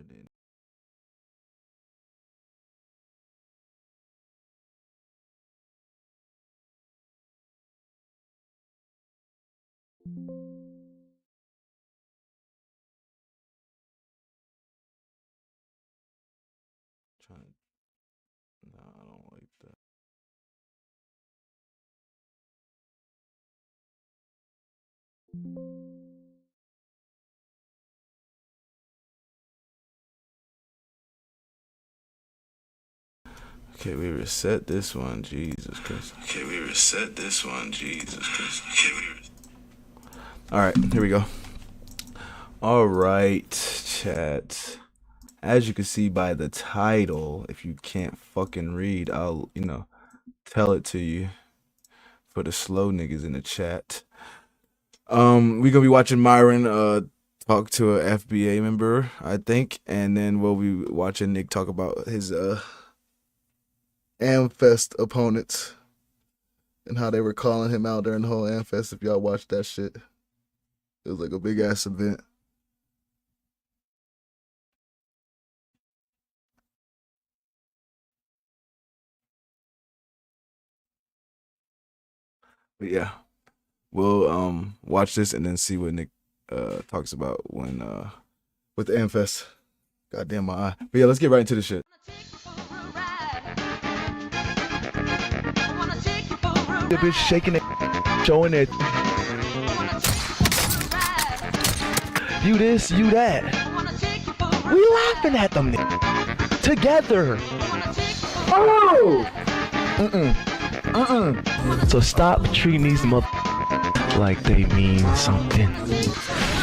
recording. Trying. No, I don't like that. Okay, we reset this one. Jesus Christ. Okay, we reset this one. Jesus Christ. All right, here we go. All right, chat. As you can see by the title, if you can't fucking read, I'll, tell it to you for the slow niggas in the chat. We gonna be watching Myron talk to a FBA member, I think, and then we'll be watching Nick talk about his AMFEST opponents and how they were calling him out during the whole AMFEST. If y'all watched that shit, it was like a big ass event. But yeah, we'll watch this and then see what Nick talks about when with the AMFEST. Goddamn my eye. But yeah, let's get right into the shit. The bitch shaking it, showing it. You this, you that. We laughing at them together. Oh! So stop treating these like they mean something.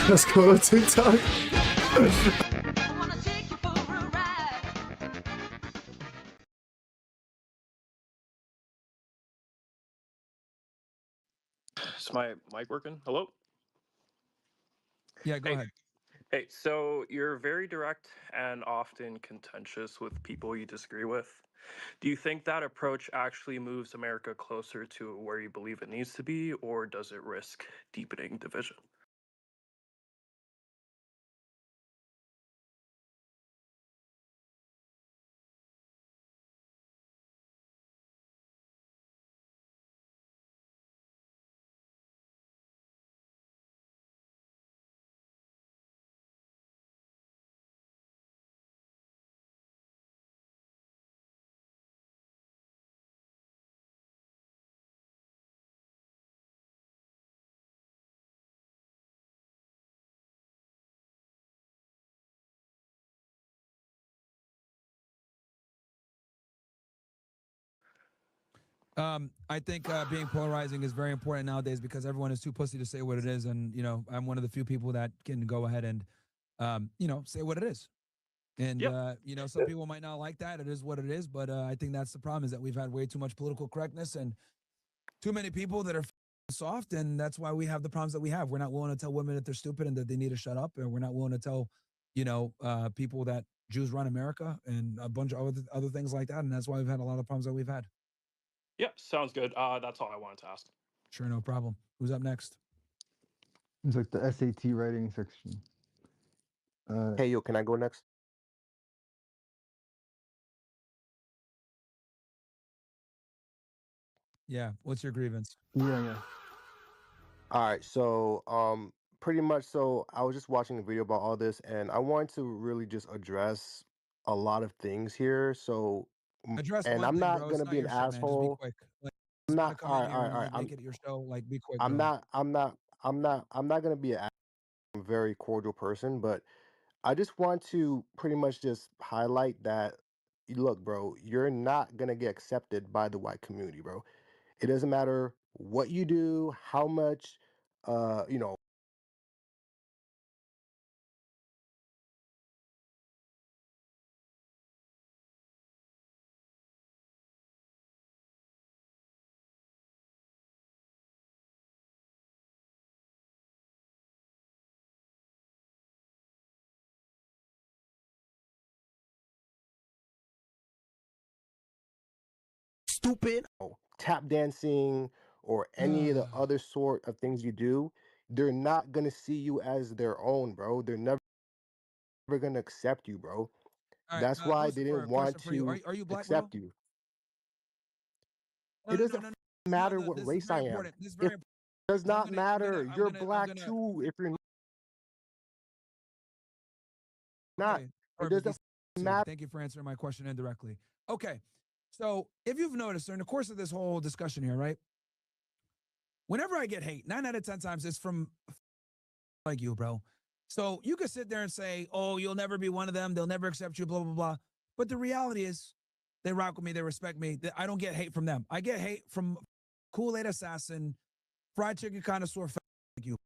Let's go to TikTok. Is my mic working? Hello? Yeah, go ahead. Hey, so you're very direct and often contentious with people you disagree with. Do you think that approach actually moves America closer to where you believe it needs to be, or does it risk deepening division? I think being polarizing is very important nowadays because everyone is too pussy to say what it is, and I'm one of the few people that can go ahead and say what it is. And Yep. some people might not like that. It is what it is, but I think that's the problem: is that we've had way too much political correctness and too many people that are soft, and that's why we have the problems that we have. We're not willing to tell women that they're stupid and that they need to shut up, and we're not willing to tell people that Jews run America and a bunch of other things like that, and that's why we've had a lot of problems that we've had. Yep, sounds good. That's all I wanted to ask. Sure, no problem. Who's up next? It's like the SAT writing section. Hey, yo, can I go next? Yeah, what's your grievance? Yeah. All right, so pretty much, so I was just watching a video about all this, and I wanted to really just address a lot of things here. So, Address and one I'm thing, not bro. It's gonna not be an your show, man. Just be asshole. quick. Like, I'm just want to not. come All in right, all here right, and all right. like make it your show. Like, be quick, I'm bro. not. I'm not gonna be a very cordial person, but I just want to pretty much just highlight that. Look, bro, you're not gonna get accepted by the white community, bro. It doesn't matter what you do, how much, you know, stupid, tap dancing, or any of the other sort of things you do, they're not gonna see you as their own, bro. They're never never gonna accept you, bro. All right, That's why they Lucifer, didn't a want question for you. to Are you black, bro? accept you. No, It no, no, doesn't no, no. No, matter what this is race very I am. important. This is It very important. does And not matter. You're black too. If you're not, Okay, it perfect. doesn't matter. Thank you for answering my question indirectly. Okay, so if you've noticed during the course of this whole discussion here, right? Whenever I get hate, 9 out of 10 times it's from like you, bro. So you could sit there and say, "Oh, you'll never be one of them. They'll never accept you." Blah blah blah. But the reality is, they rock with me. They respect me. I don't get hate from them. I get hate from Kool-Aid assassin, fried chicken connoisseur like you.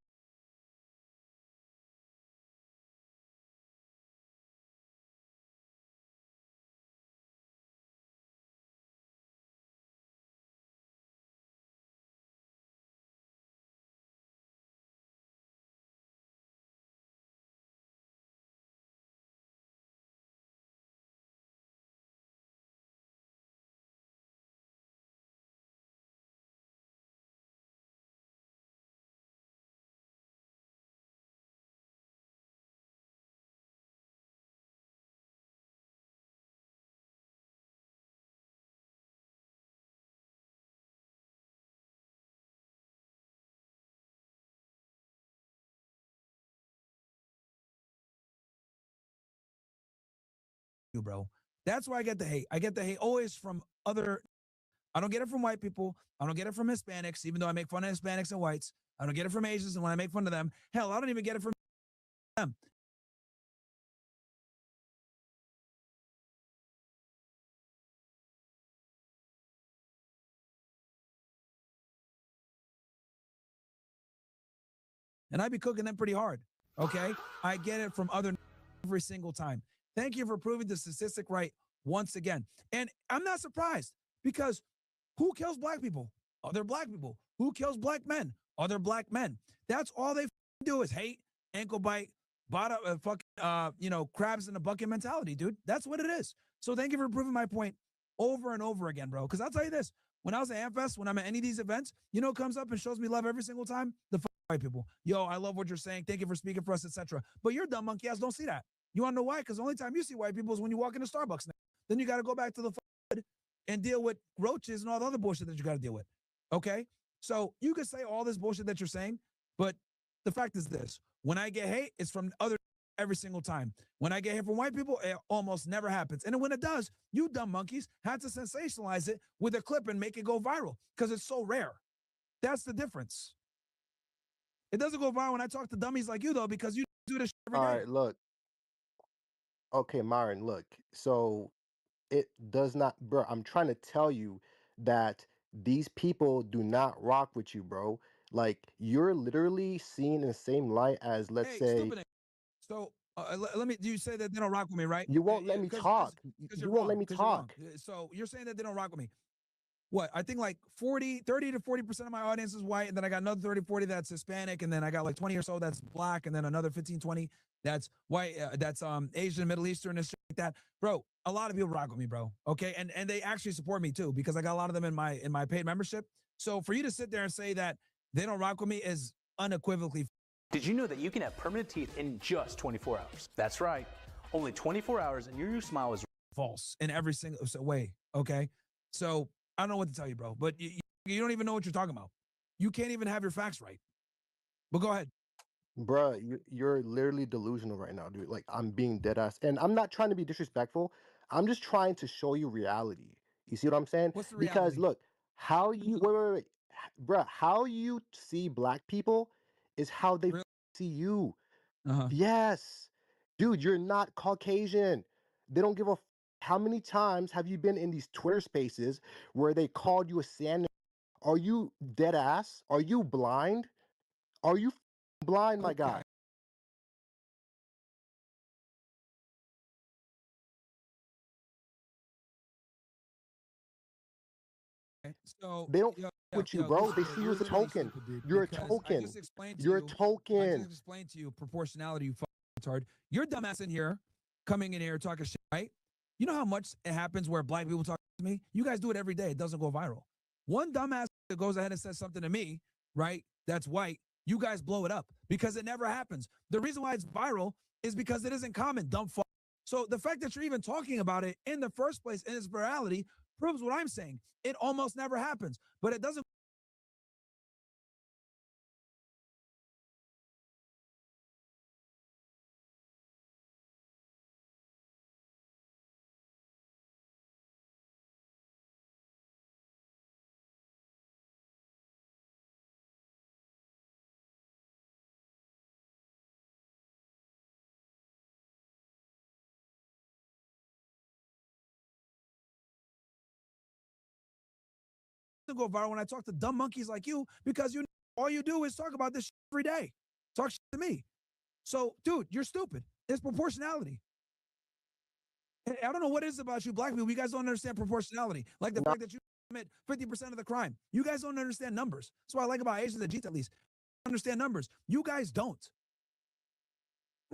You, bro. That's why I get the hate. I get the hate always from other. I don't get it from white people. I don't get it from Hispanics, even though I make fun of Hispanics and whites. I don't get it from Asians, and when I make fun of them, hell, I don't even get it from them. And I be cooking them pretty hard. Okay, I get it from other every single time. Thank you for proving the statistic right once again. And I'm not surprised because who kills black people? Other black people. Who kills black men? Other black men. That's all they do is hate, ankle bite, bottom, crabs in a bucket mentality, dude. That's what it is. So thank you for proving my point over and over again, bro. Because I'll tell you this: when I was at AMFEST, when I'm at any of these events, you know, who comes up and shows me love every single time. The white people. Yo, I love what you're saying. Thank you for speaking for us, etc. But your dumb monkey ass don't see that. You want to know why? Because the only time you see white people is when you walk into Starbucks. Now. Then you got to go back to the hood and deal with roaches and all the other bullshit that you got to deal with. Okay? So you can say all this bullshit that you're saying, but the fact is this: when I get hate, it's from other every single time. When I get hate from white people, it almost never happens. And when it does, you dumb monkeys had to sensationalize it with a clip and make it go viral because it's so rare. That's the difference. It doesn't go viral when I talk to dummies like you, though, because you do this every All day. right, look. Okay, Myron, look. So it does not, bro. I'm trying to tell you that these people do not rock with you, bro. Like you're literally seen in the same light as, let's Hey, say, stupid. So let me. Do you say that they don't rock with me, right? you won't let me Because talk. you're You won't let wrong. me Because you're wrong. talk. So you're saying that they don't rock with me. What? I think like 30 to 40% of my audience is white, and then I got another 30, 40 that's Hispanic, and then I got like 20 or so that's black, and then another 15, 20 that's white, that's Asian, Middle Eastern, and shit like that. Bro, a lot of people rock with me, bro. Okay, and they actually support me too because I got a lot of them in my paid membership. So for you to sit there and say that they don't rock with me is unequivocally. Did you know that you can have permanent teeth in just 24 hours? That's right. Only 24 hours and your new smile is false in every single way. Okay. So I don't know what to tell you, bro, but you don't even know what you're talking about. You can't even have your facts right. But go ahead. Bruh, you're literally delusional right now, dude. Like I'm being dead ass, and I'm not trying to be disrespectful. I'm just trying to show you reality. You see what I'm saying? What's the Because reality? look, how you wait, bruh, how you see black people is how they Really? see you. Uh-huh. Yes, dude, you're not Caucasian. They don't give a. How many times have you been in these Twitter spaces where they called you a sand? Are you dead ass? Are you blind? Are you blind, my Okay. guy? So They don't with you, yo, bro. They Lucifer, see you you're as a literally token. stupid, dude. You're a Because token. to You're a you, I just token. explained to you proportionality. You retard. Your dumbass in here, coming in here talking shit, right? You know how much it happens where black people talk to me. You guys do it every day. It doesn't go viral. One dumbass that goes ahead and says something to me, right? That's white. You guys blow it up because it never happens. The reason why it's viral is because it isn't common, dumb fuck. So the fact that you're even talking about it in the first place in its reality proves what I'm saying. It almost never happens, but it doesn't go viral when I talk to dumb monkeys like you because you all you do is talk about this shit every day. Talk shit to me. So, dude, you're stupid. It's proportionality. And I don't know what it is about you black people. You guys don't understand proportionality. Like the No, fact that you commit 50% of the crime. You guys don't understand numbers. That's what I like about Asians and Jeets at least. Understand numbers. You guys don't.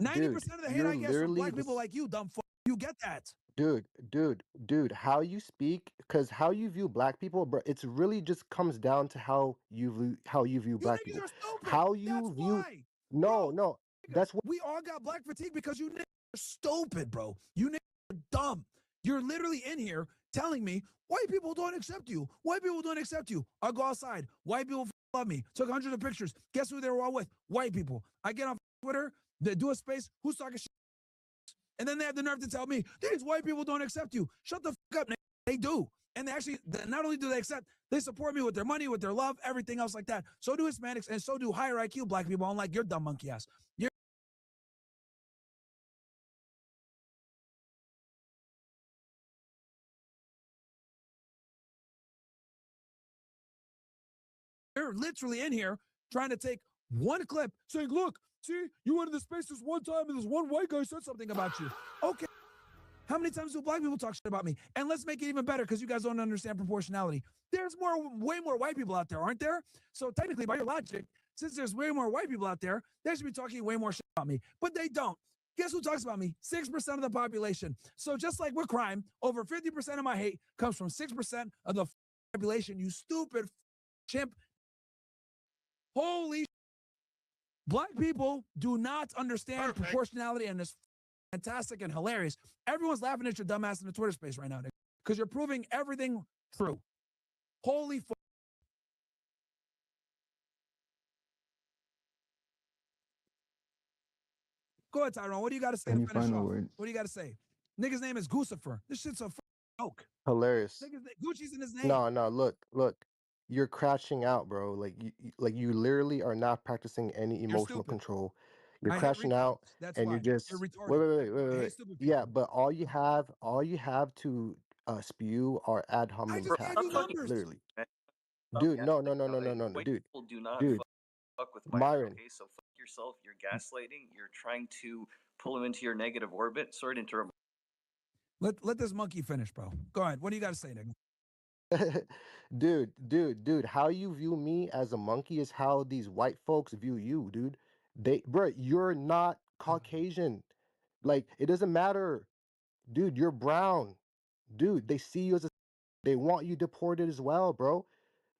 90% dude, of the hate you're I get from literally black the people like you, dumb fuck. You get that. dude, how you speak, because how you view black people, bro, it's really just comes down to how you view You black niggas people. are stupid. How That's you view why. no, Bro, no, nigga, that's what we all got black fatigue because you niggas are stupid, bro. You niggas are dumb. You're literally in here telling me white people don't accept you. White people don't accept you. I go outside. White people love me. Took hundreds of pictures. Guess who they were all with? White people. I get on Twitter. They do a space. Who's talking shit? And then they have the nerve to tell me these white people don't accept you. Shut the fuck up. They do. And they actually, not only do they accept, they support me with their money, with their love, everything else like that. So do Hispanics, and so do higher IQ black people, unlike your dumb monkey ass. You're literally in here trying to take one clip saying, look, see, you went into space this one time and this one white guy said something about you. Okay. How many times do black people talk shit about me? And let's make it even better because you guys don't understand proportionality. There's way more white people out there, aren't there? So technically, by your logic, since there's way more white people out there, they should be talking way more shit about me. But they don't. Guess who talks about me? 6% of the population. So just like with crime, over 50% of my hate comes from 6% of the population. You stupid chimp. Holy black people do not understand proportionality, and it's fantastic and hilarious. Everyone's laughing at your dumbass in the Twitter space right now, because you're proving everything true. Holy fuck. Go ahead, Tyrone. What do you got to say to Any finish final off? words? What do you got to say? Nigga's name is Guccifer. This shit's a joke. hilarious. Gucci's in his name. No, look, you're crashing out, bro. Like you literally are not practicing any You're emotional stupid. control. You're I hate crashing out, retards. That's and you why. You're just retarded. I wait. hate stupid Yeah, people. but all you have to spew are ad I hominem just gave you attacks, bro. numbers. Literally, dude. No, dude, dude. Fuck with Myron, Myron, okay? So fuck yourself. You're gaslighting. You're trying to pull him into your negative orbit. Sorry to interrupt. Let this monkey finish, bro. Go ahead. What do you got to say, nigga? dude, how you view me as a monkey is how these white folks view you, dude. Bro, you're not Caucasian. Like, it doesn't matter, dude. You're brown, dude. They see you as they want you deported as well, bro.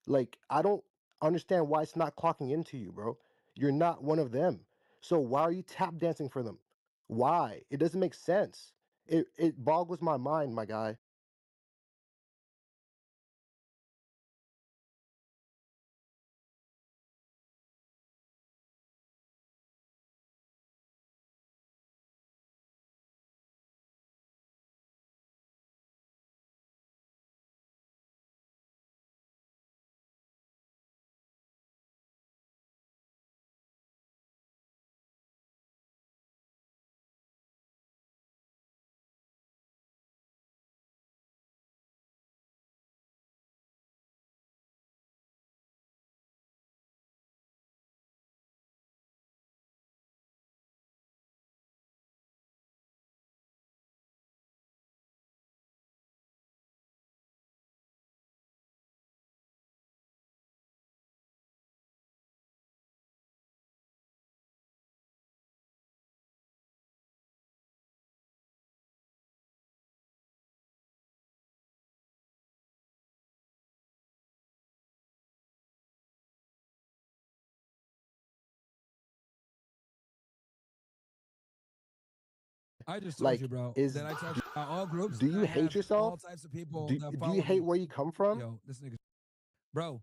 Like, I don't understand why it's not clocking into you, bro. You're not one of them. So why are you tap dancing for them? Why? It doesn't make sense. It boggles my mind, my guy. I just told Like, you, bro, is that I talk about all groups. do And you I hate have yourself? all types of people Do that do you follow hate me. where you come from? Yo, this nigga, bro.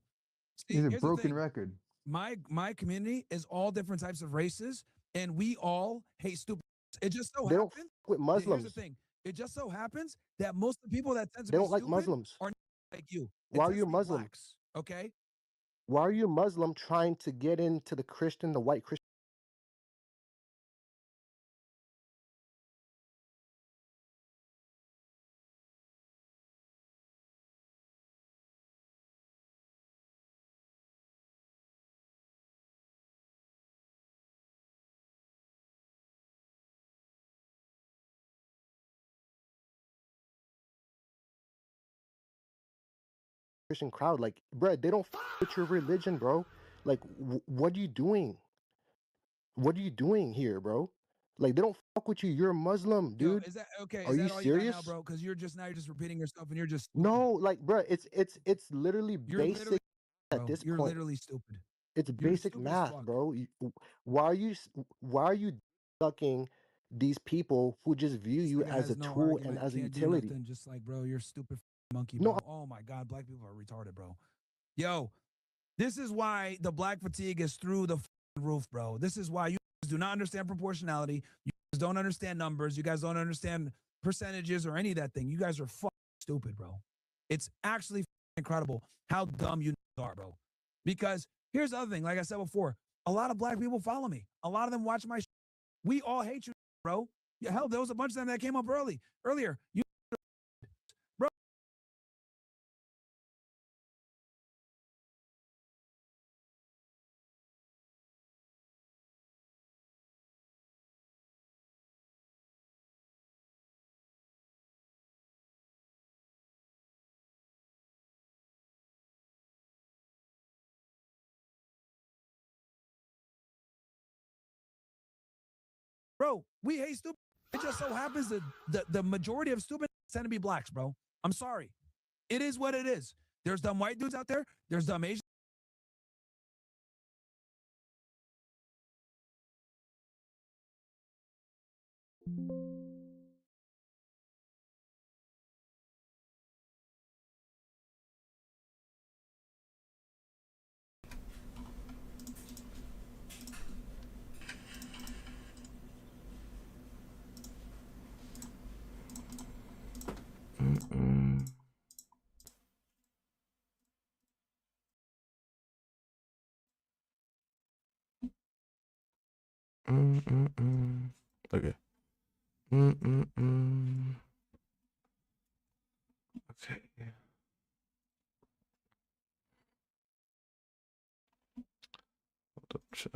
He's See, a here's the broken thing. record. My community is all different types of races, and we all hate stupid. It just so They don't happens. with Here's the Muslims. thing. It just so happens that most of the people that tend to They be don't like stupid Muslims. are not like you. It Why are tends you to be Muslim? blacks. Okay. Why are you Muslim trying to get into the white Christian? Christian crowd? Like, bro, they don't with your religion, bro. Like, what are you doing? What are you doing here, bro? Like, they don't fuck with you. You're a Muslim, Yo, dude. is that okay? Are Is you that all you got now, serious? bro? Because you're just repeating yourself, and you're just stupid. No, like, bro, it's literally You're literally, basic at bro. this You're point. literally stupid. It's You're basic stupid as math, fuck. bro. Why are you sucking these people who just view This you nigga as a has no tool and argument. as a Can't do utility? nothing. Just like, bro, you're stupid monkey, No, bro. Oh my god, black people are retarded, bro. Yo, this is why the black fatigue is through the roof, bro. This is why you guys do not understand proportionality. You guys don't understand numbers. You guys don't understand percentages or any of that thing. You guys are fucking stupid, bro. It's actually incredible how dumb you are, bro. Because here's the other thing. Like I said before, a lot of black people follow me. A lot of them watch my. We all hate you, bro. Yeah, hell, there was a bunch of them that came up earlier. You, bro. Bro, we hate stupid. It just so happens that the majority of stupid tend to be blacks, bro. I'm sorry. It is what it is. There's dumb white dudes out there. There's dumb Asian. Okay. Okay. Hold up, chat.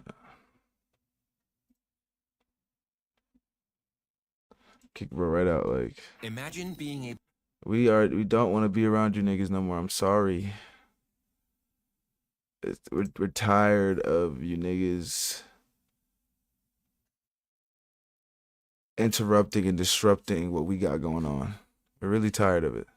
Kick bro right out. Like, imagine being able. we don't want to be around you niggas no more. I'm sorry. We're tired of you niggas interrupting and disrupting what we got going on. We're really tired of it.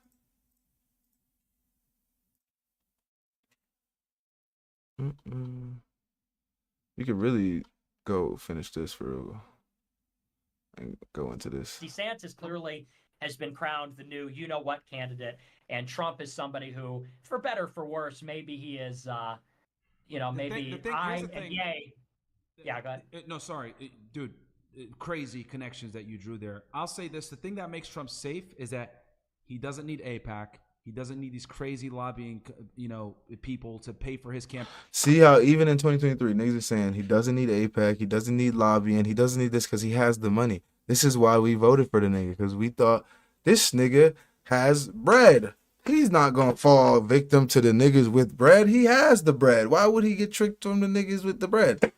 You could really go finish this for real and go into this. DeSantis clearly has been crowned the new you-know-what candidate, and Trump is somebody who, for better or for worse, maybe he is, maybe I and yay. Yeah, go ahead. No, sorry, dude. Crazy connections that you drew there. I'll say this: the thing that makes Trump safe is that he doesn't need AIPAC. He doesn't need these crazy lobbying, people to pay for his campaign. See how even in 2023, niggas are saying he doesn't need AIPAC, he doesn't need lobbying, he doesn't need this because he has the money. This is why we voted for the nigga, because we thought this nigga has bread. He's not gonna fall victim to the niggas with bread. He has the bread. Why would he get tricked from the niggas with the bread?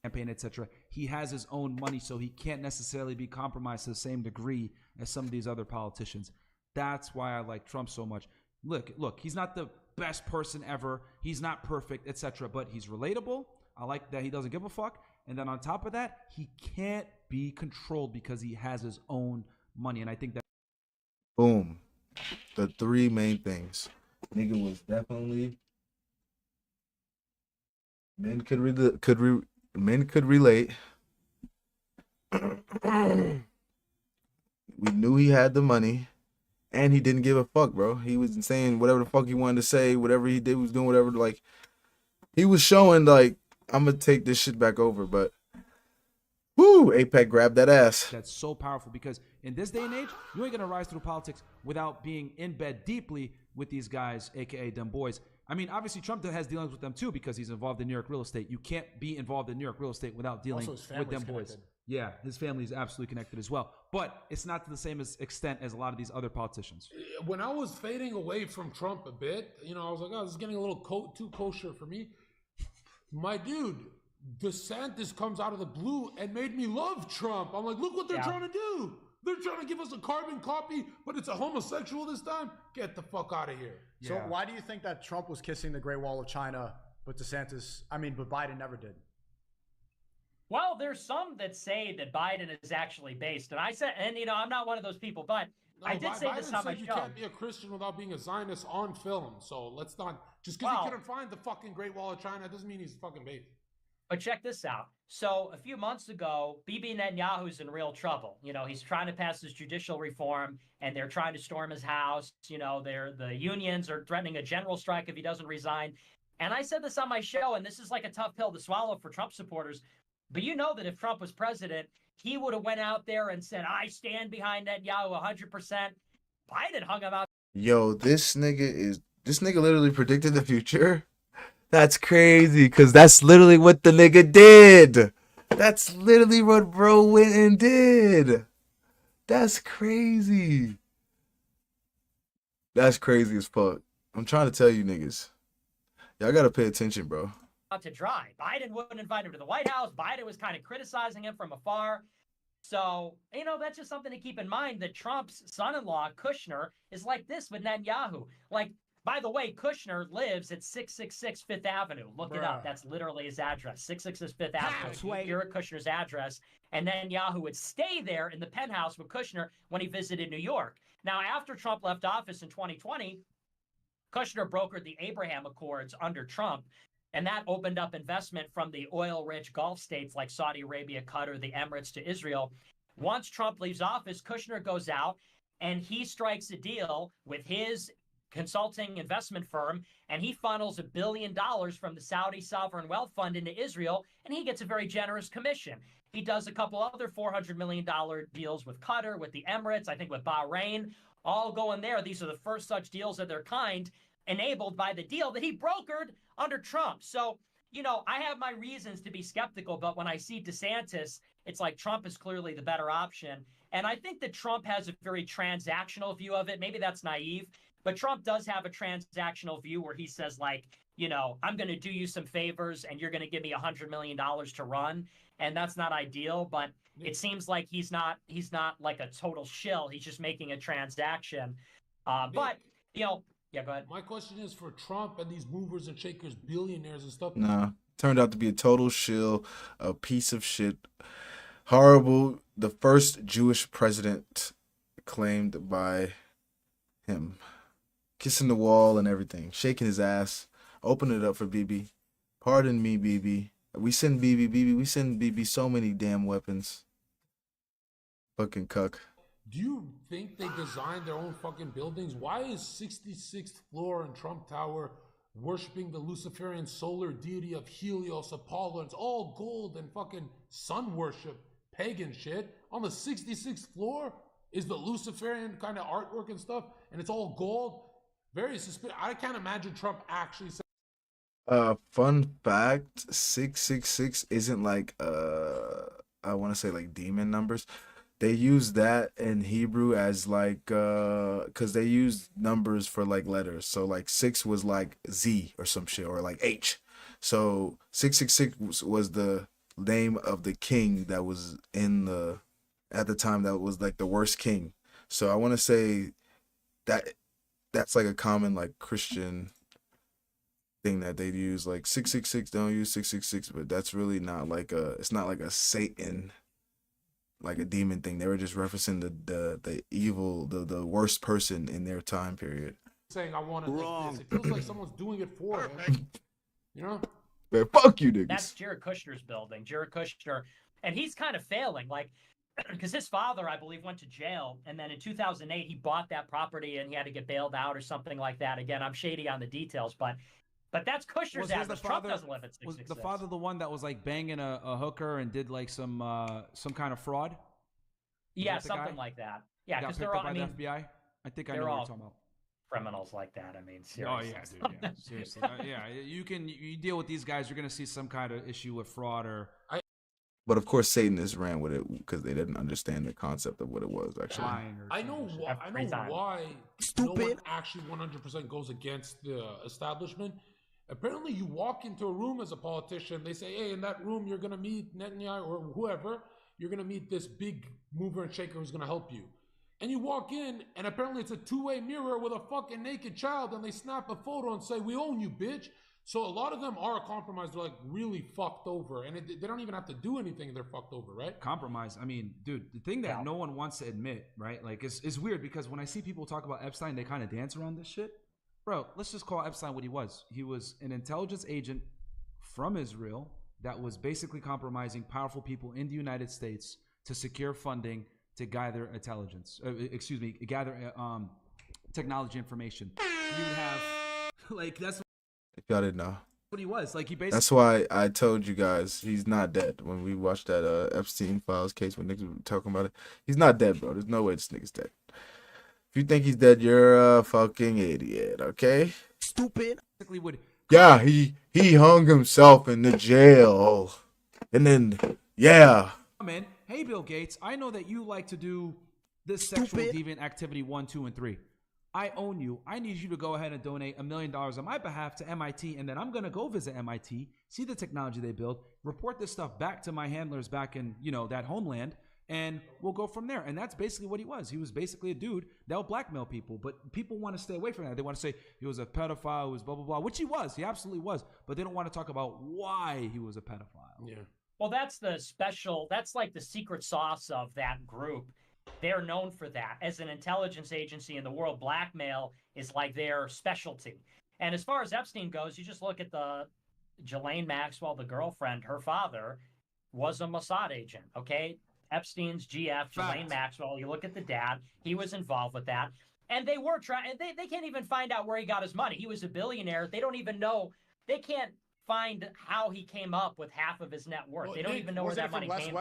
Campaign, etc. He has his own money, so he can't necessarily be compromised to the same degree as some of these other politicians. That's why I like Trump so much. Look, he's not the best person ever. He's not perfect, etc. But he's relatable. I like that he doesn't give a fuck. And then on top of that, he can't be controlled because he has his own money. And I think that. Boom. The three main things. Nigga was definitely men could relate. We knew he had the money, and he didn't give a fuck, bro. He was saying whatever the fuck he wanted to say, whatever he did, was doing whatever. Like, he was showing, like, I'm gonna take this shit back over. But, whoo, APEC grabbed that ass. That's so powerful because in this day and age, you ain't gonna rise through politics without being in bed deeply with these guys, aka them boys. I mean, obviously Trump has dealings with them too because he's involved in New York real estate. You can't be involved in New York real estate without dealing with them boys. Yeah, his family is absolutely connected as well. But it's not to the same extent as a lot of these other politicians. When I was fading away from Trump a bit, you know, I was like, oh, this is getting a little too kosher for me. My dude, DeSantis comes out of the blue and made me love Trump. I'm like, look what they're trying to do. They're trying to give us a carbon copy, but it's a homosexual this time. Get the fuck out of here. So why do you think that Trump was kissing the Great Wall of China, but but Biden never did? Well, there's some that say that Biden is actually based. And I said, and you know, I'm not one of those people, but no, I did say Biden this on my said show. You can't be a Christian without being a Zionist on film. So let's not, just because he couldn't find the fucking Great Wall of China doesn't mean he's fucking based. But check this out. So a few months ago, Bibi Netanyahu's in real trouble. You know, he's trying to pass his judicial reform, and they're trying to storm his house. You know, the unions are threatening a general strike if he doesn't resign. And I said this on my show, and this is like a tough pill to swallow for Trump supporters. But you know that if Trump was president, he would have went out there and said, I stand behind Netanyahu 100%. Biden hung him out. Yo, this nigga literally predicted the future. That's crazy, because that's literally what the nigga did. That's literally what bro went and did. That's crazy. That's crazy as fuck. I'm trying to tell you niggas. Y'all gotta pay attention, bro. To dry. Biden wouldn't invite him to the White House. Biden was kind of criticizing him from afar. So, you know, that's just something to keep in mind that Trump's son-in-law, Kushner, is like this with Netanyahu. Like, by the way, Kushner lives at 666 Fifth Avenue. Look it up. That's literally his address. 666 Fifth Avenue. Jared Kushner's address. And Netanyahu would stay there in the penthouse with Kushner when he visited New York. Now, after Trump left office in 2020, Kushner brokered the Abraham Accords under Trump. And that opened up investment from the oil-rich Gulf states like Saudi Arabia, Qatar, the Emirates to Israel. Once Trump leaves office, Kushner goes out and he strikes a deal with his consulting investment firm, and he funnels $1 billion from the Saudi Sovereign Wealth Fund into Israel, and he gets a very generous commission. He does a couple other $400 million deals with Qatar, with the Emirates, I think with Bahrain, all going there. These are the first such deals of their kind, enabled by the deal that he brokered under Trump. So, you know, I have my reasons to be skeptical, but when I see DeSantis, it's like Trump is clearly the better option. And I think that Trump has a very transactional view of it. Maybe that's naive, but Trump does have a transactional view where he says, like, you know, I'm going to do you some favors and you're going to give me $100 million to run. And that's not ideal, but it seems like he's not like a total shill. He's just making a transaction. But, you know, yeah, go ahead. My question is for Trump and these movers and shakers, billionaires and stuff. Nah, turned out to be a total shill, a piece of shit. Horrible. The first Jewish president claimed by him. Kissing the wall and everything. Shaking his ass. Open it up for Bibi. Pardon me, Bibi. We send Bibi so many damn weapons. Fucking cuck. Do you think they designed their own fucking buildings? Why is 66th floor in Trump Tower worshiping the Luciferian solar deity of Helios, Apollo? It's all gold and fucking sun worship, pagan shit. On the 66th floor is the Luciferian kind of artwork and stuff, and it's all gold. Very suspicious. I can't imagine Trump actually said. Fun fact, 666 isn't like I want to say like demon numbers. They use that in Hebrew as like because they use numbers for like letters. So like 6 was like Z or some shit, or like H. So 666 was the name of the king that was in the at the time that was like the worst king. So I want to say that that's like a common like Christian thing that they use. Like 666, don't use 666, but that's really not like it's not like a Satan, like a demon thing. They were just referencing the evil, the worst person in their time period. Saying I want to make this. It feels like someone's doing it for him. You know? Man, fuck you niggas. That's Jared Kushner's building. Jared Kushner And he's kind of failing, like, because his father, I believe, went to jail, and then in 2008 he bought that property and he had to get bailed out or something like that. Again, I'm shady on the details, but that's Kushner's address. Trump doesn't live at 666. Was the father the one that was like banging a hooker and did like some kind of fraud? Yeah, something like that. Yeah, because they're all, by the FBI. I think I know what you're talking about. Criminals like that. I mean, seriously. Oh yeah, dude. Yeah, seriously. Yeah, you deal with these guys, you're gonna see some kind of issue with fraud or. But of course, Satanists ran with it because they didn't understand the concept of what it was actually. I know why no one actually 100% goes against the establishment. Apparently, you walk into a room as a politician, they say, hey, in that room, you're going to meet Netanyahu or whoever. You're going to meet this big mover and shaker who's going to help you. And you walk in, and apparently it's a two-way mirror with a fucking naked child, and they snap a photo and say, we own you, bitch. So a lot of them are compromised. They're like really fucked over, and they don't even have to do anything. They're fucked over, right? Compromised. I mean, dude, the thing that no one wants to admit, right? Like, it's weird because when I see people talk about Epstein, they kind of dance around this shit. Bro, let's just call Epstein what he was. He was an intelligence agent from Israel that was basically compromising powerful people in the United States to secure funding to gather intelligence. Gather technology information. You have, like, that's. If y'all didn't know. What he was. Like, he basically. That's why I told you guys he's not dead. When we watched that Epstein Files case when niggas were talking about it, he's not dead, bro. There's no way this nigga's dead. If you think he's dead, you're a fucking idiot, okay? Stupid. Yeah, he hung himself in the jail. And then, yeah. Man, hey, Bill Gates, I know that you like to do this sexual deviant activity 1, 2, and 3. I own you. I need you to go ahead and donate $1 million on my behalf to MIT, and then I'm going to go visit MIT, see the technology they build, report this stuff back to my handlers back in, that homeland, and we'll go from there. And that's basically what he was. He was basically a dude that would blackmail people, but people want to stay away from that. They want to say he was a pedophile, he was blah, blah, blah, which he was. He absolutely was. But they don't want to talk about why he was a pedophile. Yeah. Well, that's like the secret sauce of that group. They're known for that. As an intelligence agency in the world, blackmail is like their specialty. And as far as Epstein goes, you just look at the Ghislaine Maxwell, the girlfriend, her father was a Mossad agent, okay? Epstein's GF, Ghislaine Maxwell, you look at the dad, he was involved with that. And they were trying, they can't even find out where he got his money. He was a billionaire. They don't even know, they can't find how he came up with half of his net worth. Well, they don't even know where that money came from.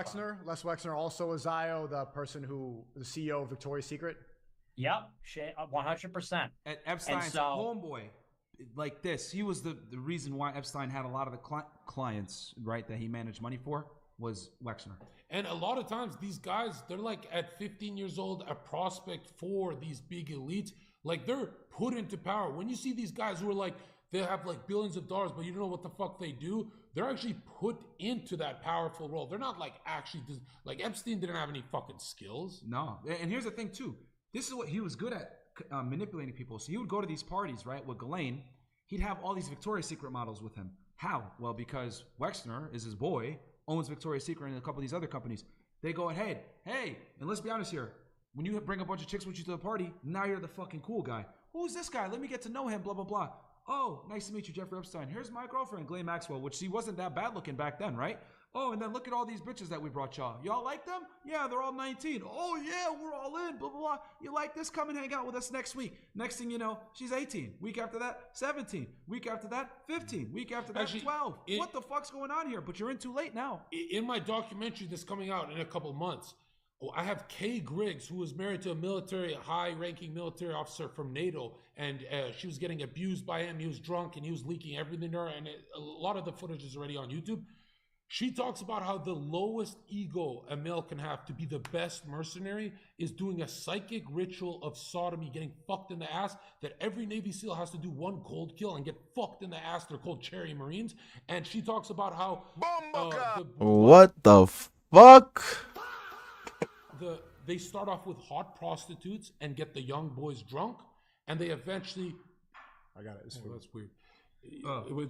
Les Wexner, also a Zio, the person the CEO of Victoria's Secret. Yep, 100%. And Epstein's homeboy, like this, he was the reason why Epstein had a lot of the clients, right, that he managed money for, was Wexner. And a lot of times these guys, they're like at 15 years old, a prospect for these big elites. Like, they're put into power. When you see these guys who are like, they have like billions of dollars, but you don't know what the fuck they do. They're actually put into that powerful role. They're not like actually, like Epstein didn't have any fucking skills. No. And here's the thing too. This is what he was good at, manipulating people. So he would go to these parties, right, with Ghislaine. He'd have all these Victoria's Secret models with him. How? Well, because Wexner is his boy, owns Victoria's Secret and a couple of these other companies. They go ahead, hey, and let's be honest here. When you bring a bunch of chicks with you to the party, now you're the fucking cool guy. Who's this guy? Let me get to know him, blah, blah, blah. Oh, nice to meet you, Jeffrey Epstein. Here's my girlfriend, Ghislaine Maxwell, which she wasn't that bad looking back then, right? Oh, and then look at all these bitches that we brought y'all. Y'all like them? Yeah, they're all 19. Oh, yeah, we're all in, blah, blah, blah. You like this? Come and hang out with us next week. Next thing you know, she's 18. Week after that, 17. Week after that, 15. Week after that, 12. What the fuck's going on here? But you're in too late now. In my documentary that's coming out in a couple months, I have Kay Griggs, who was married to a high-ranking military officer from NATO, and she was getting abused by him. He was drunk, and he was leaking everything to her, and a lot of the footage is already on YouTube. She talks about how the lowest ego a male can have to be the best mercenary is doing a psychic ritual of sodomy, getting fucked in the ass, that every Navy SEAL has to do one cold kill and get fucked in the ass. They're called Cherry Marines. And she talks about how... what the fuck? They start off with hot prostitutes and get the young boys drunk, and they eventually... I got it. That's weird.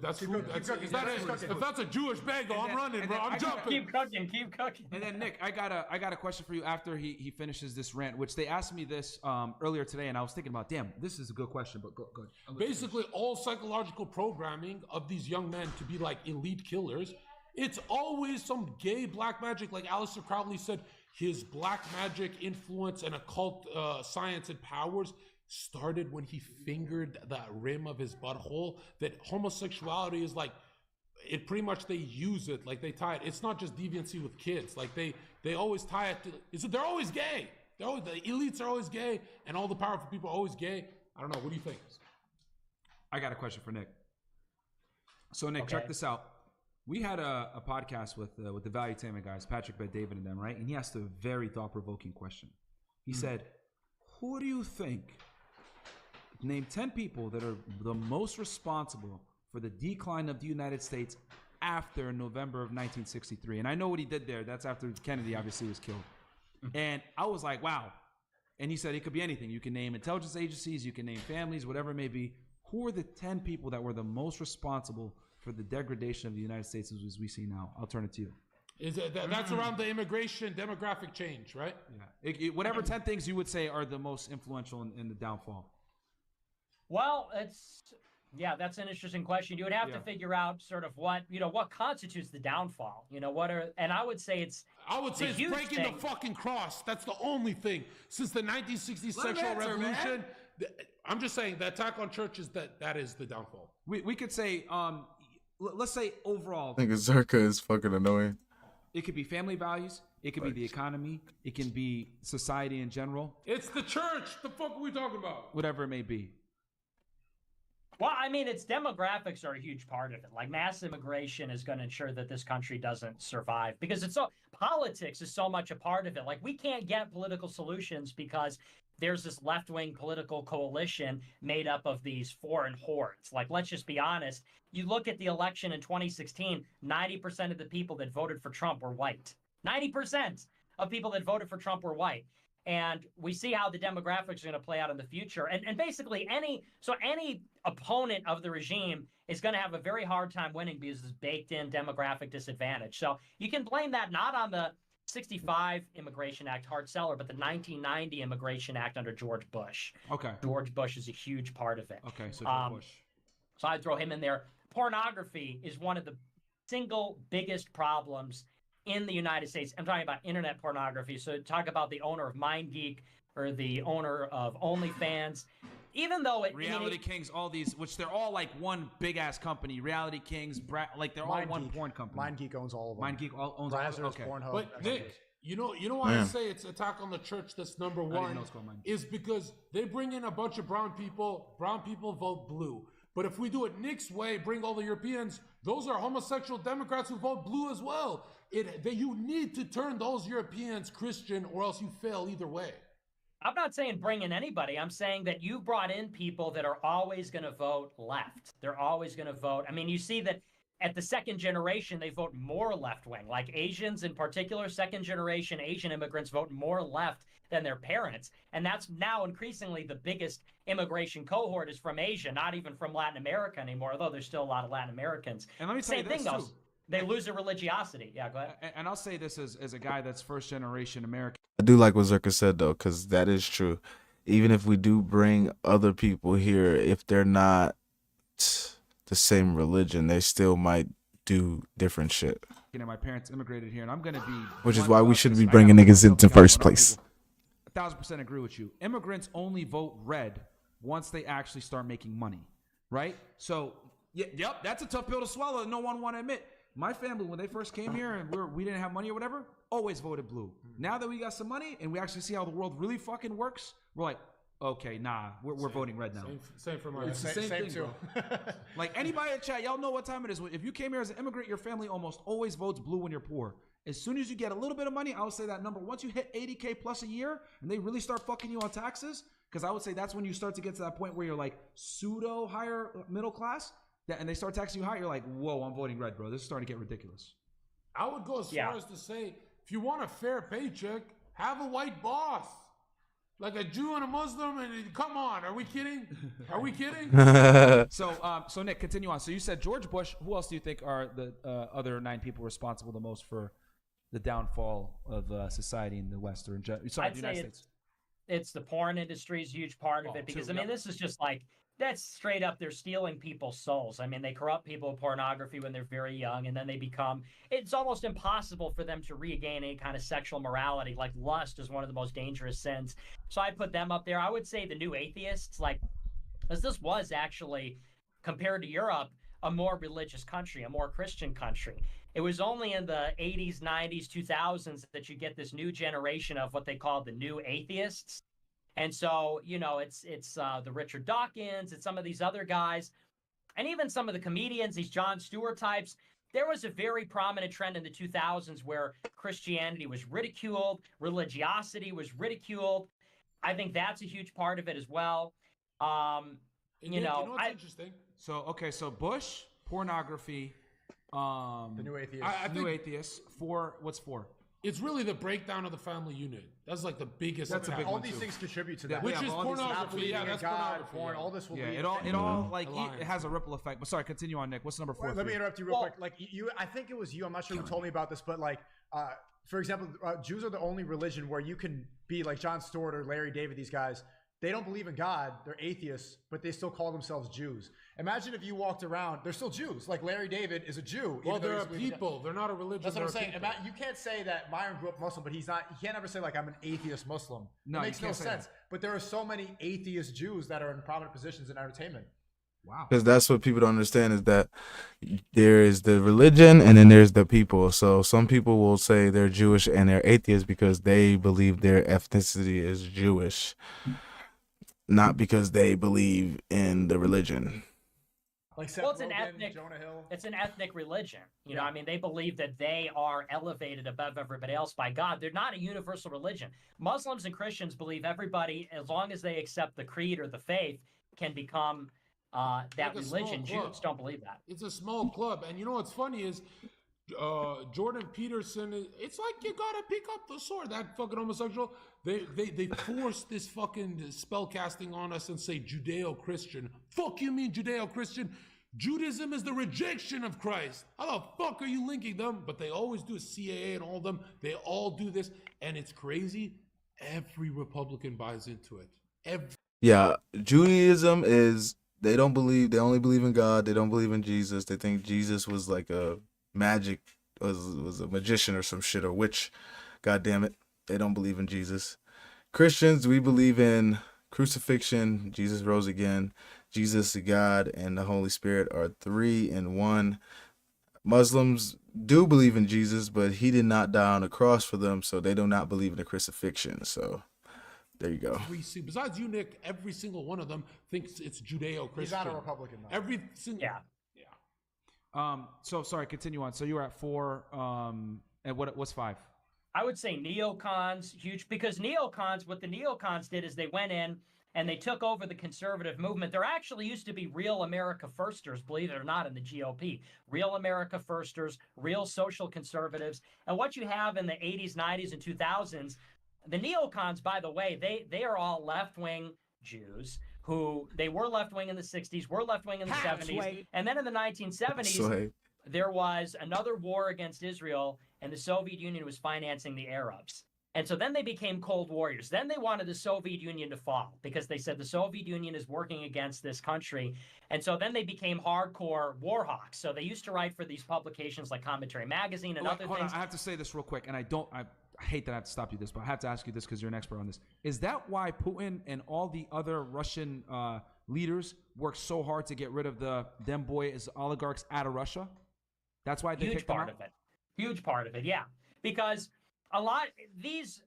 That's food. If that's a Jewish bagel, I'm running, bro. I'm jumping. Keep cooking. And then Nick, I got a question for you after he finishes this rant, which they asked me this earlier today, and I was thinking about, damn, this is a good question, but go ahead. Basically, all psychological programming of these young men to be like elite killers It's always some gay black magic. Like Aleister Crowley said, his black magic influence and occult science and powers started when he fingered the rim of his butthole. That homosexuality is like, it pretty much, they use it, like they tie it. It's not just deviancy with kids. Like they always tie it to, they're always gay. The elites are always gay, and all the powerful people are always gay. I don't know. What do you think? I got a question for Nick. So Nick, check this out. We had a podcast with the Valuetainment guys, Patrick Bet-David and them, right? And he asked a very thought-provoking question. He said, who do you think, name 10 people that are the most responsible for the decline of the United States after November of 1963? And I know what he did there. That's after Kennedy obviously was killed. And I was like, wow. And he said it could be anything. You can name intelligence agencies, you can name families, whatever it may be. Who are the 10 people that were the most responsible for the degradation of the United States as we see now? I'll turn it to you. That's around the immigration demographic change, right? Yeah. Whatever 10 things you would say are the most influential in the downfall. Well, that's an interesting question. You would have to figure out sort of what constitutes the downfall. And I would say it's breaking the fucking cross. That's the only thing. Since the 1960s sexual revolution, I'm just saying the attack on churches, that is the downfall. We could say, let's say overall. I think Zerka is fucking annoying. It could be family values. It could be the economy. It can be society in general. It's the church. The fuck are we talking about? Whatever it may be. Well, I mean, its demographics are a huge part of it. Like, mass immigration is going to ensure that this country doesn't survive because politics is so much a part of it. Like, we can't get political solutions because there's this left-wing political coalition made up of these foreign hordes. Like, let's just be honest. You look at the election in 2016, 90% of the people that voted for Trump were white. 90% of people that voted for Trump were white. And we see how the demographics are going to play out in the future. And basically any opponent of the regime is going to have a very hard time winning because of this baked-in demographic disadvantage. So you can blame that not on the 65 Immigration Act hard seller, but the 1990 Immigration Act under George Bush. Okay. George Bush is a huge part of it. Okay, so George Bush. So I'd throw him in there. Pornography is one of the single biggest problems in the United States. I'm talking about internet pornography. So talk about the owner of MindGeek or the owner of OnlyFans. Even though Reality Kings, all these, which they're all like one big ass company. Reality Kings, like they're all one porn company. MindGeek owns all of them. MindGeek owns all of them. Okay. Pornhub. But Nick, you know why I say it's attack on the church that's number one is because they bring in a bunch of brown people. Brown people vote blue. But if we do it Nick's way, bring all the Europeans, those are homosexual Democrats who vote blue as well. You need to turn those Europeans Christian or else you fail either way. I'm not saying bring in anybody. I'm saying that you brought in people that are always going to vote left. They're always going to vote. I mean, you see that at the second generation, they vote more left-wing. Like Asians in particular, second-generation Asian immigrants vote more left than their parents. And that's now increasingly the biggest immigration cohort is from Asia, not even from Latin America anymore, although there's still a lot of Latin Americans. And let me tell you this, too. They lose their religiosity. Yeah, go ahead. And I'll say this as a guy that's first-generation American. I do like what Zerka said, though, because that is true. Even if we do bring other people here, if they're not the same religion, they still might do different shit. My parents immigrated here, and I'm going to be... Which is why we shouldn't be bringing niggas into first place. 1,000% agree with you. Immigrants only vote red once they actually start making money, right? So, yep, that's a tough pill to swallow that no one want to admit. My family, when they first came here and we didn't have money or whatever, always voted blue. Now that we got some money and we actually see how the world really fucking works, we're like, okay, nah, we're voting red now. Same for my It's the same thing, too. Like anybody in chat, y'all know what time it is. If you came here as an immigrant, your family almost always votes blue when you're poor. As soon as you get a little bit of money, I would say that number, once you hit 80K plus a year and they really start fucking you on taxes, because I would say that's when you start to get to that point where you're like pseudo higher middle class, and they start taxing you high, you're like, whoa, I'm voting red, bro. This is starting to get ridiculous. I would go as far as to say, if you want a fair paycheck, have a white boss. Like a Jew and a Muslim, and come on, are we kidding? Are we kidding? So Nick, continue on. So you said George Bush. Who else do you think are the other 9 people responsible the most for the downfall of society in the West or the United States? It's the porn industry is a huge part of it because, I mean, this is just like that's straight up, they're stealing people's souls. I mean, they corrupt people with pornography when they're very young, and then they become, it's almost impossible for them to regain any kind of sexual morality. Like lust is one of the most dangerous sins. So I put them up there. I would say the new atheists, like, as this was actually, compared to Europe, a more religious country, a more Christian country. It was only in the 80s, 90s, 2000s that you get this new generation of what they call the new atheists. And so, you know, it's the Richard Dawkins, it's some of these other guys, and even some of the comedians, these Jon Stewart types. There was a very prominent trend in the 2000s where Christianity was ridiculed, religiosity was ridiculed. I think that's a huge part of it as well. You know what's interesting? So okay, so Bush, pornography, the new atheist, new atheists. What's four? It's really the breakdown of the family unit. That's like the biggest. That's a big all one these too. things contribute to that. Which is pornography. Yeah, that's pornography. Porn, all this will yeah, lead. it all like it has a ripple effect. But sorry, continue on, Nick. What's number 4? Let me interrupt you real quick. Like you, I think it was you. I'm not sure who told me about this, but like, for example, Jews are the only religion where you can be like Jon Stewart or Larry David. These guys, they don't believe in God. They're atheists, but they still call themselves Jews. Imagine if you walked around, they're still Jews. Like Larry David is a Jew. Well, they're a people. They're not a religion. That's what I'm saying. People. You can't say that Myron grew up Muslim, but he's not. You can't ever say like I'm an atheist Muslim. No, it makes no sense. That. But there are so many atheist Jews that are in prominent positions in entertainment. Wow. Because that's what people don't understand is that there is the religion and then there's the people. So some people will say they're Jewish and they're atheists because they believe their ethnicity is Jewish, not because they believe in the religion. Like Seth well, it's Rogen, an ethnic, Jonah Hill. It's an ethnic religion. You know, I mean, they believe that they are elevated above everybody else by God. They're not a universal religion. Muslims and Christians believe everybody, as long as they accept the creed or the faith, can become that like religion. Jews don't believe that. It's a small club. And you know what's funny is Jordan Peterson, it's like you gotta pick up the sword. That fucking homosexual, they force this fucking spell casting on us and say Judeo-Christian. Fuck you mean Judeo-Christian? Judaism is the rejection of Christ. How the fuck are you linking them? But they always do. CAA and all of them, they all do this. And it's crazy. Every Republican buys into it. Yeah, Judaism is, they only believe in God. They don't believe in Jesus. They think Jesus was like a magic, was a magician or some shit, or witch. God damn it. They don't believe in Jesus. Christians, we believe in crucifixion. Jesus rose again. Jesus, God, and the Holy Spirit are 3 in 1. Muslims do believe in Jesus, but he did not die on the cross for them, so they do not believe in the crucifixion. So there you go. Besides you, Nick, every single one of them thinks it's Judeo-Christian. He's not a Republican, though. Every single... Yeah. So sorry, continue on. So you were at 4, and what's 5? I would say neocons, huge, because what the neocons did is they went in and they took over the conservative movement. There actually used to be real America Firsters, believe it or not, in the GOP. Real America Firsters, real social conservatives. And what you have in the 80s, 90s, and 2000s, the neocons, by the way, they are all left-wing Jews who they were left-wing in the 60s, were left-wing in the 70s. And then in the 1970s, there was another war against Israel, and the Soviet Union was financing the Arabs. And so then they became Cold Warriors. Then they wanted the Soviet Union to fall because they said the Soviet Union is working against this country. And so then they became hardcore war hawks. So they used to write for these publications like Commentary Magazine and other things. I have to say this real quick, and I hate that I have to stop you this, but I have to ask you this because you're an expert on this. Is that why Putin and all the other Russian leaders work so hard to get rid of them boys oligarchs out of Russia? That's why they picked them out? Huge part of it, yeah. Because these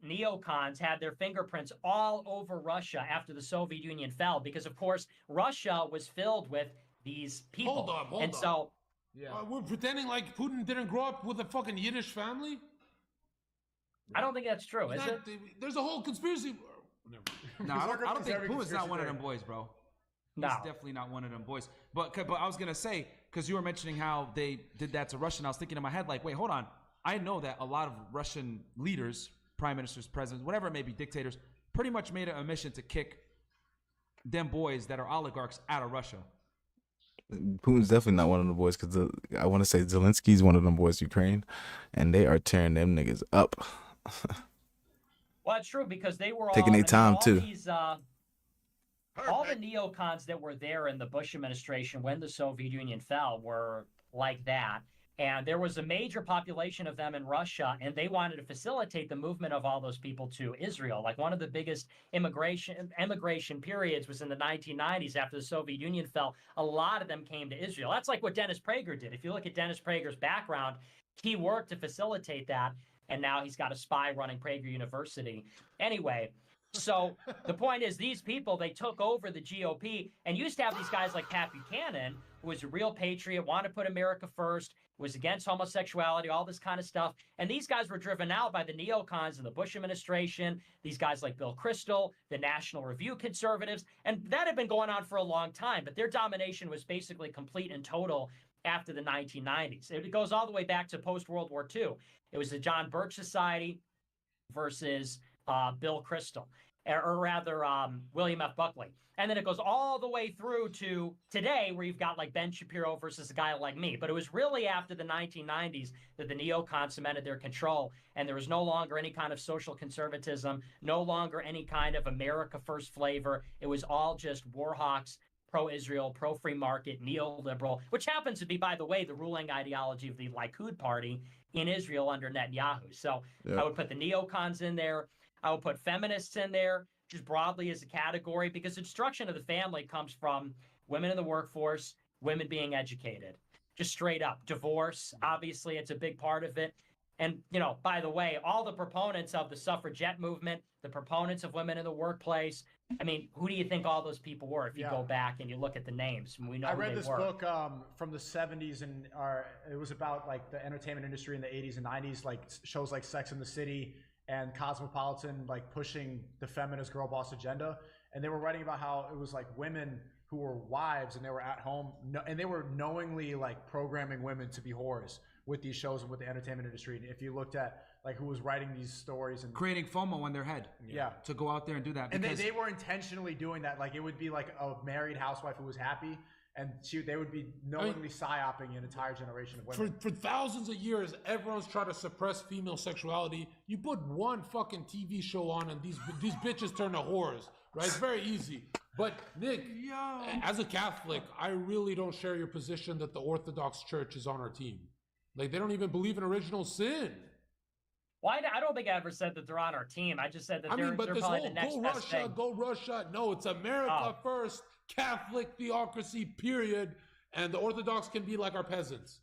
neocons had their fingerprints all over Russia after the Soviet Union fell, because of course Russia was filled with these people. Hold on. So we're pretending like Putin didn't grow up with a fucking Yiddish family? I don't think that's true, is it? There's a whole conspiracy. No, I don't think Putin's not one of them boys, bro. No. He's definitely not one of them boys. But I was going to say, because you were mentioning how they did that to Russia, and I was thinking in my head, like, wait, hold on. I know that a lot of Russian leaders, prime ministers, presidents, whatever it may be, dictators, pretty much made it a mission to kick them boys that are oligarchs out of Russia. Putin's definitely not one of the boys, because I want to say Zelensky's one of them boys, Ukraine, and they are tearing them niggas up. Well, it's true, because they were taking their time too. all the neocons that were there in the Bush administration when the Soviet Union fell were like that. And there was a major population of them in Russia, and they wanted to facilitate the movement of all those people to Israel. Like one of the biggest immigration periods was in the 1990s after the Soviet Union fell. A lot of them came to Israel. That's like what Dennis Prager did. If you look at Dennis Prager's background, he worked to facilitate that, and now he's got a spy running Prager University. Anyway, so the point is, these people, they took over the GOP and used to have these guys like Pat Buchanan, who was a real patriot, wanted to put America first, was against homosexuality, all this kind of stuff. And these guys were driven out by the neocons in the Bush administration, these guys like Bill Kristol, the National Review conservatives. And that had been going on for a long time, but their domination was basically complete and total after the 1990s. It goes all the way back to post-World War II. It was the John Birch Society versus Bill Kristol, or rather William F. Buckley. And then it goes all the way through to today, where you've got like Ben Shapiro versus a guy like me. But it was really after the 1990s that the neocons cemented their control, and there was no longer any kind of social conservatism, no longer any kind of America First flavor. It was all just war hawks, pro-Israel, pro-free market, neoliberal, which happens to be, by the way, the ruling ideology of the Likud party in Israel under Netanyahu. So I would put the neocons in there. I would put feminists in there, just broadly as a category, because the destruction of the family comes from women in the workforce, women being educated, just straight up. Divorce, obviously, it's a big part of it. And, you know, by the way, all the proponents of the suffragette movement, the proponents of women in the workplace, I mean, who do you think all those people were if you go back and you look at the names? We know I read this book from the 70s, and it was about like the entertainment industry in the 80s and 90s, like shows like Sex and the City and Cosmopolitan, like pushing the feminist girl boss agenda. And they were writing about how it was like women who were wives and they were at home, and they were knowingly like programming women to be whores with these shows and with the entertainment industry. And if you looked at like who was writing these stories and creating FOMO in their head, to go out there and do that, and they were intentionally doing that. Like it would be like a married housewife who was happy, and they would be knowingly psyoping an entire generation of women. For thousands of years, everyone's trying to suppress female sexuality. You put one fucking TV show on, and these bitches turn to whores, right? It's very easy. But Nick, as a Catholic, I really don't share your position that the Orthodox Church is on our team. Like they don't even believe in original sin. Well, I don't think I ever said that they're on our team. I just said that they're probably the next best thing. Go Russia. No, it's America first, Catholic theocracy, period. And the Orthodox can be like our peasants.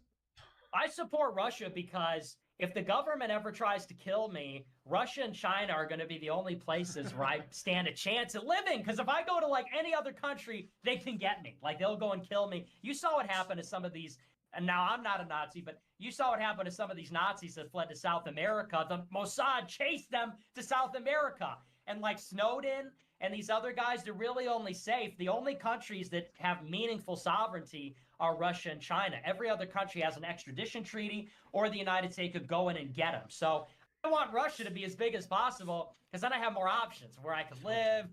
I support Russia because if the government ever tries to kill me, Russia and China are going to be the only places where I stand a chance at living. Because if I go to like any other country, they can get me. Like they'll go and kill me. You saw what happened to some of these. And now I'm not a Nazi, but you saw what happened to some of these Nazis that fled to South America. The Mossad chased them to South America. And like Snowden and these other guys, they're really only safe. The only countries that have meaningful sovereignty are Russia and China. Every other country has an extradition treaty, or the United States could go in and get them. So I want Russia to be as big as possible, because then I have more options where I could live.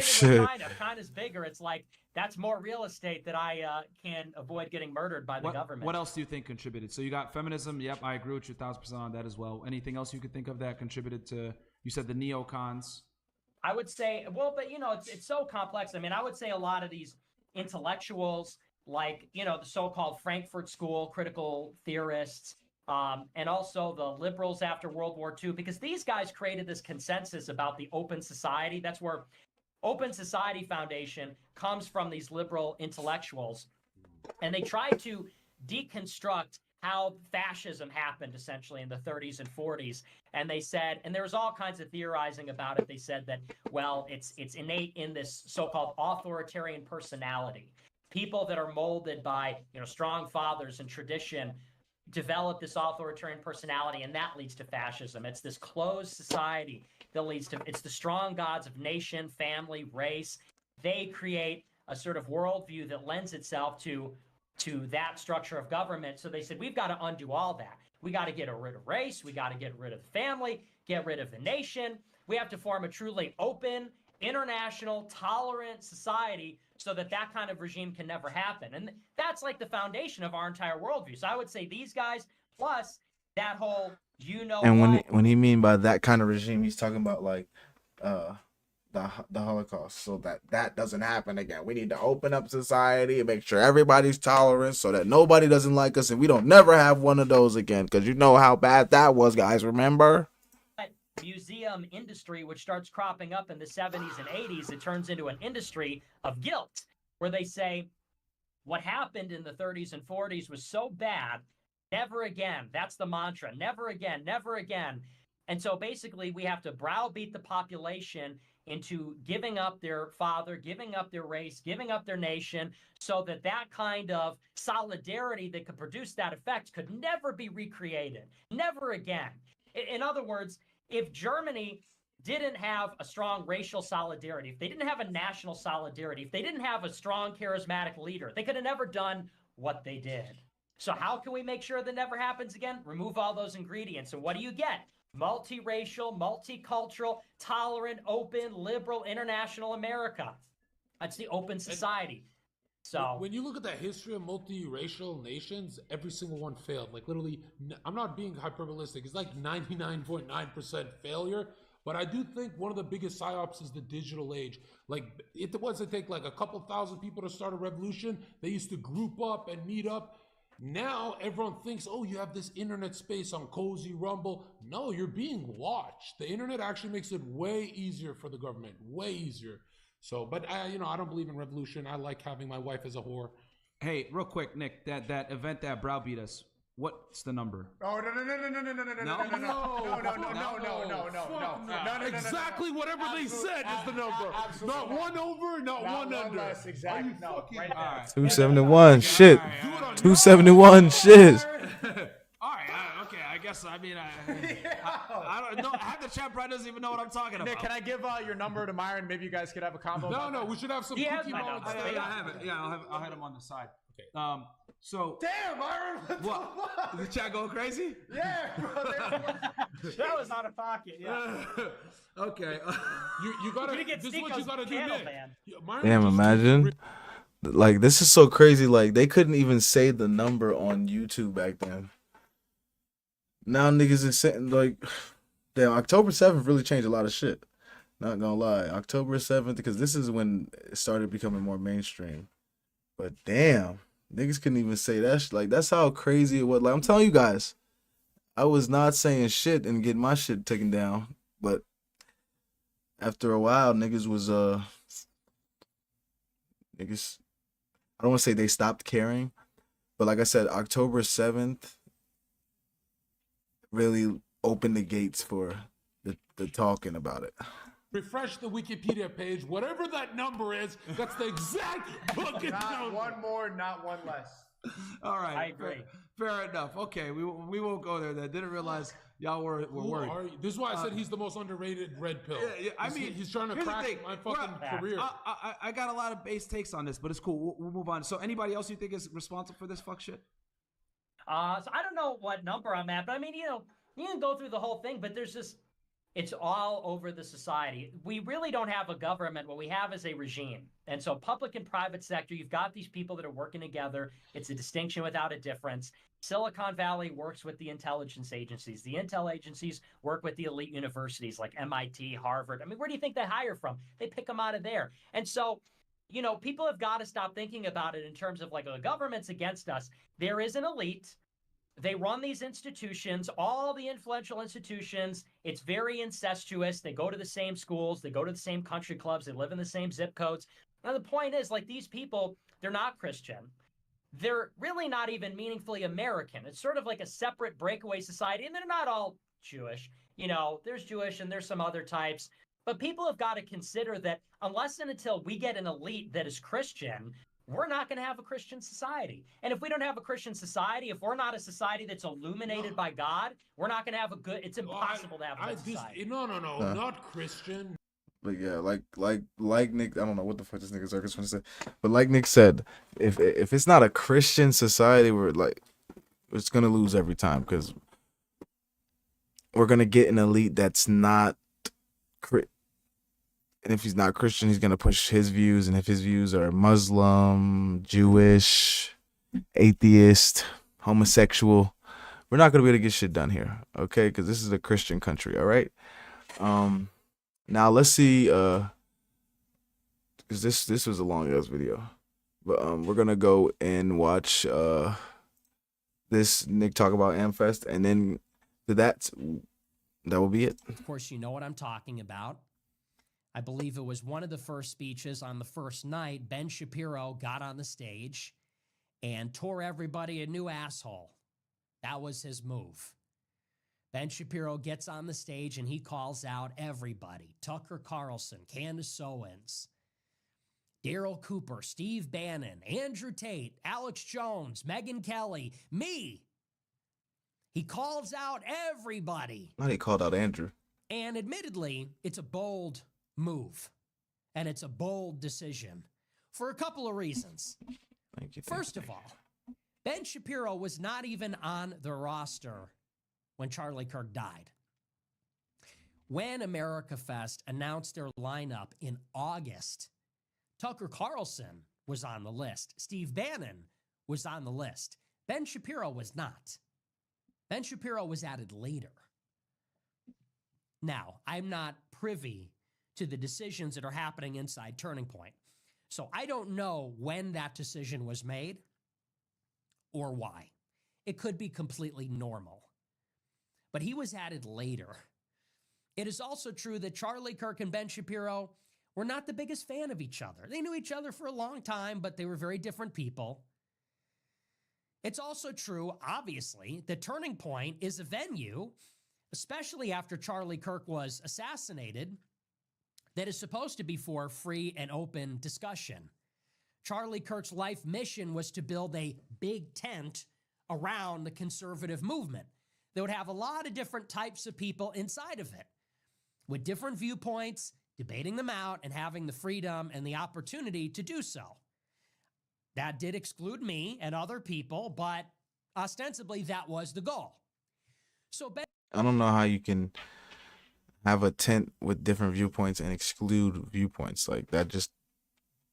China's bigger. It's like that's more real estate that I can avoid getting murdered by the government. What else do you think contributed? So you got feminism. Yep, I agree with you 1,000% on that as well. Anything else you could think of that contributed to? You said the neocons. I would say, well, but you know, it's so complex. I mean, I would say a lot of these intellectuals, like you know, the so-called Frankfurt School critical theorists. And also the liberals after World War II, because these guys created this consensus about the open society. That's where Open Society Foundation comes from, these liberal intellectuals. And they tried to deconstruct how fascism happened essentially in the 30s and 40s. And they said, and there was all kinds of theorizing about it. They said that, well, it's innate in this so-called authoritarian personality. People that are molded by, you know, strong fathers and tradition develop this authoritarian personality, and that leads to fascism. It's this closed society that leads to, it's the strong gods of nation, family, race. They create a sort of worldview that lends itself to that structure of government. So they said, we've got to undo all that. We got to get rid of race. We got to get rid of the family, get rid of the nation. We have to form a truly open, international, tolerant society so that that kind of regime can never happen. And that's like the foundation of our entire worldview. So I would say these guys, plus that whole, and when he mean by that kind of regime, he's talking about like the Holocaust, so that doesn't happen again. We need to open up society and make sure everybody's tolerant, so that nobody doesn't like us, and we don't never have one of those again. Because you know how bad that was, guys. Remember? Museum industry, which starts cropping up in the 70s and 80s, it turns into an industry of guilt, where they say what happened in the 30s and 40s was so bad, never again. That's the mantra. Never again, never again. And so basically we have to browbeat the population into giving up their father, giving up their race, giving up their nation, so that that kind of solidarity that could produce that effect could never be recreated. Never again. In other words, if Germany didn't have a strong racial solidarity, if they didn't have a national solidarity, if they didn't have a strong charismatic leader, they could have never done what they did. So how can we make sure that never happens again? Remove all those ingredients. And what do you get? Multiracial, multicultural, tolerant, open, liberal, international America. That's the open society. So when you look at the history of multiracial nations, every single one failed. Like literally, I'm not being hyperbolistic. It's like 99.9% failure. But I do think one of the biggest psyops is the digital age. Like it was to take like a couple thousand people to start a revolution. They used to group up and meet up. Now everyone thinks, oh, you have this internet space on Cozy Rumble. No, you're being watched. The internet actually makes it way easier for the government, way easier. So, but I don't believe in revolution. I like having my wife as a whore. Hey, real quick, Nick, that event that browbeat us, what's the number? Oh no! Exactly whatever they said is the number. Not one over, not one under. Less, exactly. No, right there. 271 shit. 271 shit. All right, okay. I guess I don't know. Half the chat probably doesn't even know what I'm talking about. Nick, can I give your number to Myron? Maybe you guys could have a combo. No, we should have some cookie monster. I have it. Yeah, I'll have him on the side. Okay. So damn, Myron. What? Is the chat going crazy? Yeah, bro. That was out of pocket. Yeah. Okay. You gotta. This is what you gotta do, Nick. Damn, imagine. Like, this is so crazy. Like, they couldn't even say the number on YouTube back then. Now niggas is saying, like, damn, October 7th really changed a lot of shit. Not gonna lie. October 7th, because this is when it started becoming more mainstream. But damn, niggas couldn't even say that shit. Like, that's how crazy it was. Like, I'm telling you guys, I was not saying shit and getting my shit taken down. But after a while, niggas was, niggas, I don't want to say they stopped caring, but like I said, October 7th really opened the gates for the talking about it. Refresh the Wikipedia page. Whatever that number is, that's the exact fucking not number. One more, not one less. All right. I agree. Fair enough. Okay, we won't go there. Then didn't realize y'all were worried. This is why I said he's the most underrated red pill. Yeah, I mean, he's trying to crash my fucking career. I got a lot of base takes on this, but it's cool. We'll move on. So, anybody else you think is responsible for this fuck shit? So I don't know what number I'm at, but I mean, you can go through the whole thing, but there's just, it's all over the society. We really don't have a government. What we have is a regime. And so public and private sector, you've got these people that are working together. It's a distinction without a difference. Silicon Valley works with the intelligence agencies. The intel agencies work with the elite universities like MIT, Harvard. I mean, where do you think they hire from? They pick them out of there. And so, people have got to stop thinking about it in terms of like, the government's against us. There is an elite. They run these institutions, all the influential institutions. It's very incestuous. They go to the same schools. They go to the same country clubs. They live in the same zip codes. Now, the point is, like, these people, they're not Christian. They're really not even meaningfully American. It's sort of like a separate breakaway society, and they're not all Jewish. There's Jewish and there's some other types. But people have got to consider that unless and until we get an elite that is Christian, we're not going to have a Christian society. And if we don't have a Christian society, if we're not a society that's illuminated by God, we're not going to have it's impossible to have a good society. No, not Christian. But yeah, like Nick, I don't know what the fuck this nigga Circus want to say, but like Nick said, if it's not a Christian society, we're like, it's gonna lose every time because we're gonna get an elite that's not, and if he's not Christian, he's gonna push his views, and if his views are Muslim, Jewish, atheist, homosexual, we're not gonna be able to get shit done here, okay? Because this is a Christian country, all right. Now let's see because this was a long ass video, but we're gonna go and watch this Nick talk about AMFEST, and then that will be it. Of course, you know what I'm talking about. I believe it was one of the first speeches on the first night. Ben Shapiro got on the stage and tore everybody a new asshole. That was his move. Ben Shapiro gets on the stage and he calls out everybody. Tucker Carlson, Candace Owens, Daryl Cooper, Steve Bannon, Andrew Tate, Alex Jones, Megyn Kelly, me. He calls out everybody. He called out Andrew. And admittedly, it's a bold move. And it's a bold decision for a couple of reasons. Thank you. First of all, Ben Shapiro was not even on the roster when Charlie Kirk died. When AmericaFest announced their lineup in August, Tucker Carlson was on the list. Steve Bannon was on the list. Ben Shapiro was not. Ben Shapiro was added later. Now, I'm not privy to the decisions that are happening inside Turning Point. So I don't know when that decision was made or why. It could be completely normal. But he was added later. It is also true that Charlie Kirk and Ben Shapiro were not the biggest fan of each other. They knew each other for a long time, but they were very different people. It's also true, obviously, that Turning Point is a venue, especially after Charlie Kirk was assassinated, that is supposed to be for free and open discussion. Charlie Kirk's life mission was to build a big tent around the conservative movement that would have a lot of different types of people inside of it, with different viewpoints, debating them out, and having the freedom and the opportunity to do so. That did exclude me and other people, but ostensibly that was the goal. So I don't know how you can have a tent with different viewpoints and exclude viewpoints. Like, that just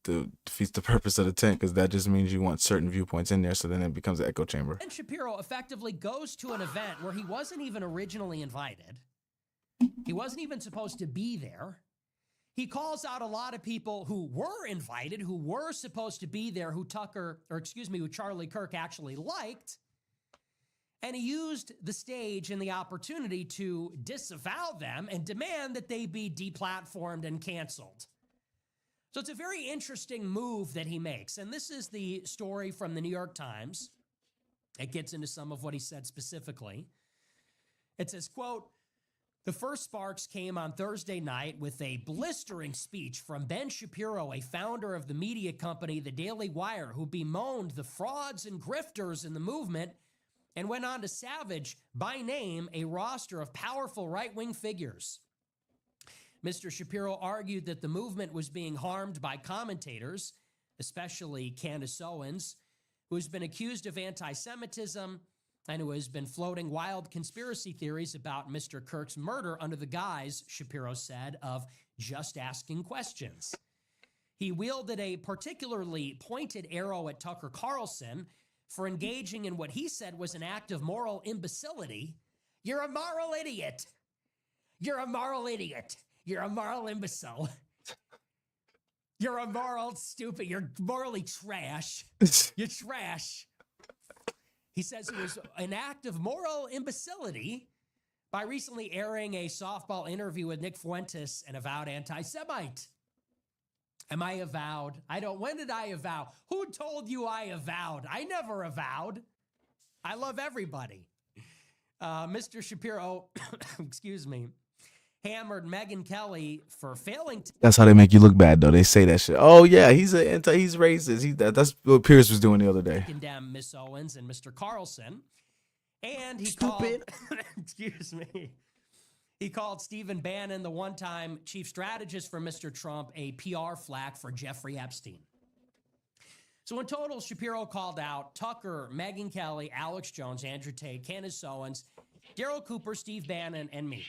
defeats the purpose of the tent, because that just means you want certain viewpoints in there, so then it becomes an echo chamber. Ben Shapiro effectively goes to an event where he wasn't even originally invited. He wasn't even supposed to be there. He calls out a lot of people who were invited, who were supposed to be there, who Charlie Kirk actually liked. And he used the stage and the opportunity to disavow them and demand that they be deplatformed and canceled. So it's a very interesting move that he makes. And this is the story from the New York Times. It gets into some of what he said specifically. It says, quote, "The first sparks came on Thursday night with a blistering speech from Ben Shapiro, a founder of the media company The Daily Wire, who bemoaned the frauds and grifters in the movement and went on to savage, by name, a roster of powerful right-wing figures. Mr. Shapiro argued that the movement was being harmed by commentators, especially Candace Owens, who has been accused of anti-Semitism and who has been floating wild conspiracy theories about Mr. Kirk's murder under the guise, Shapiro said, of just asking questions. He wielded a particularly pointed arrow at Tucker Carlson for engaging in what he said was an act of moral imbecility. You're a moral idiot. You're a moral idiot. You're a moral imbecile. You're a moral stupid. You're morally trash. You're trash. He says it was an act of moral imbecility by recently airing a softball interview with Nick Fuentes, an avowed anti-Semite. Am I avowed? When did I avow? Who told you I avowed? I never avowed. I love everybody. Mr. Shapiro, hammered Megyn Kelly for failing to... That's how they make you look bad, though. They say that shit. Oh, yeah, he's racist. That's what Pierce was doing the other day. Condemn Miss Owens and Mr. Carlson. And he He called Stephen Bannon, the one-time chief strategist for Mr. Trump, a PR flack for Jeffrey Epstein. So in total, Shapiro called out Tucker, Megyn Kelly, Alex Jones, Andrew Tate, Candace Owens, Daryl Cooper, Steve Bannon, and me.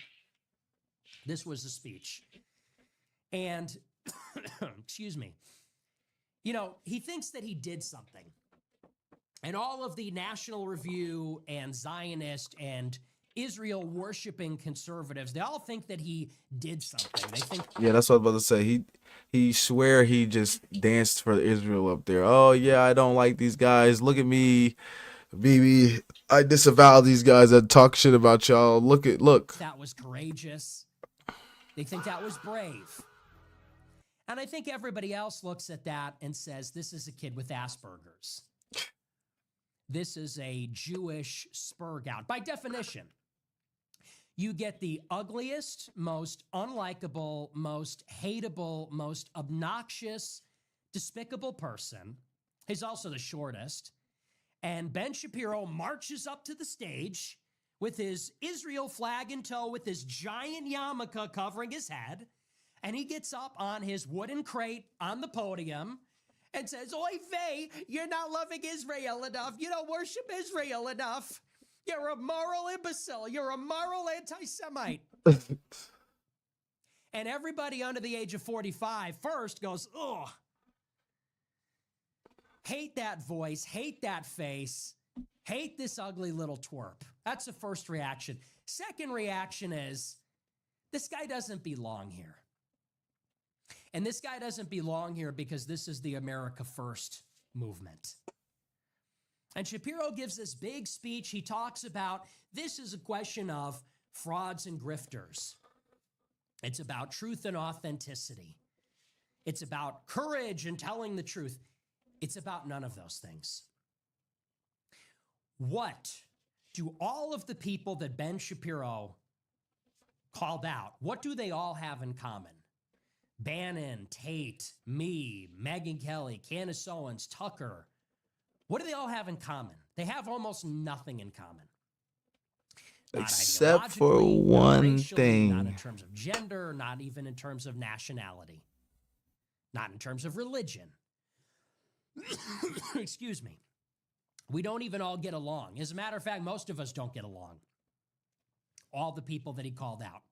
This was the speech. And, he thinks that he did something. And all of the National Review and Zionist and Israel worshiping conservatives, they all think that he did something. They think, yeah, that's what I was about to say. he swear he just danced for Israel up there. Oh yeah, I don't like these guys. Look at me, baby. I disavow these guys that talk shit about y'all. Look. That was courageous. They think that was brave. And I think everybody else looks at that and says, this is a kid with Asperger's. This is a Jewish spur gout. By definition, you get the ugliest, most unlikable, most hateable, most obnoxious, despicable person. He's also the shortest. And Ben Shapiro marches up to the stage with his Israel flag in tow, with his giant yarmulke covering his head. And he gets up on his wooden crate on the podium and says, "Oy vey, you're not loving Israel enough. You don't worship Israel enough. You're a moral imbecile. You're a moral anti-Semite." And everybody under the age of 45 first goes, ugh. Hate that voice, hate that face, hate this ugly little twerp. That's the first reaction. Second reaction is, this guy doesn't belong here. And this guy doesn't belong here because this is the America First movement. And Shapiro gives this big speech. He talks about this is a question of frauds and grifters. It's about truth and authenticity. It's about courage and telling the truth. It's about none of those things. What do all of the people that Ben Shapiro called out, what do they all have in common? Bannon, Tate, me, Megyn Kelly, Candace Owens, Tucker. What do they all have in common? They have almost nothing in common. Except for one thing. Not in terms of gender, not even in terms of nationality, not in terms of religion. Excuse me. We don't even all get along. As a matter of fact, most of us don't get along. All the people that he called out.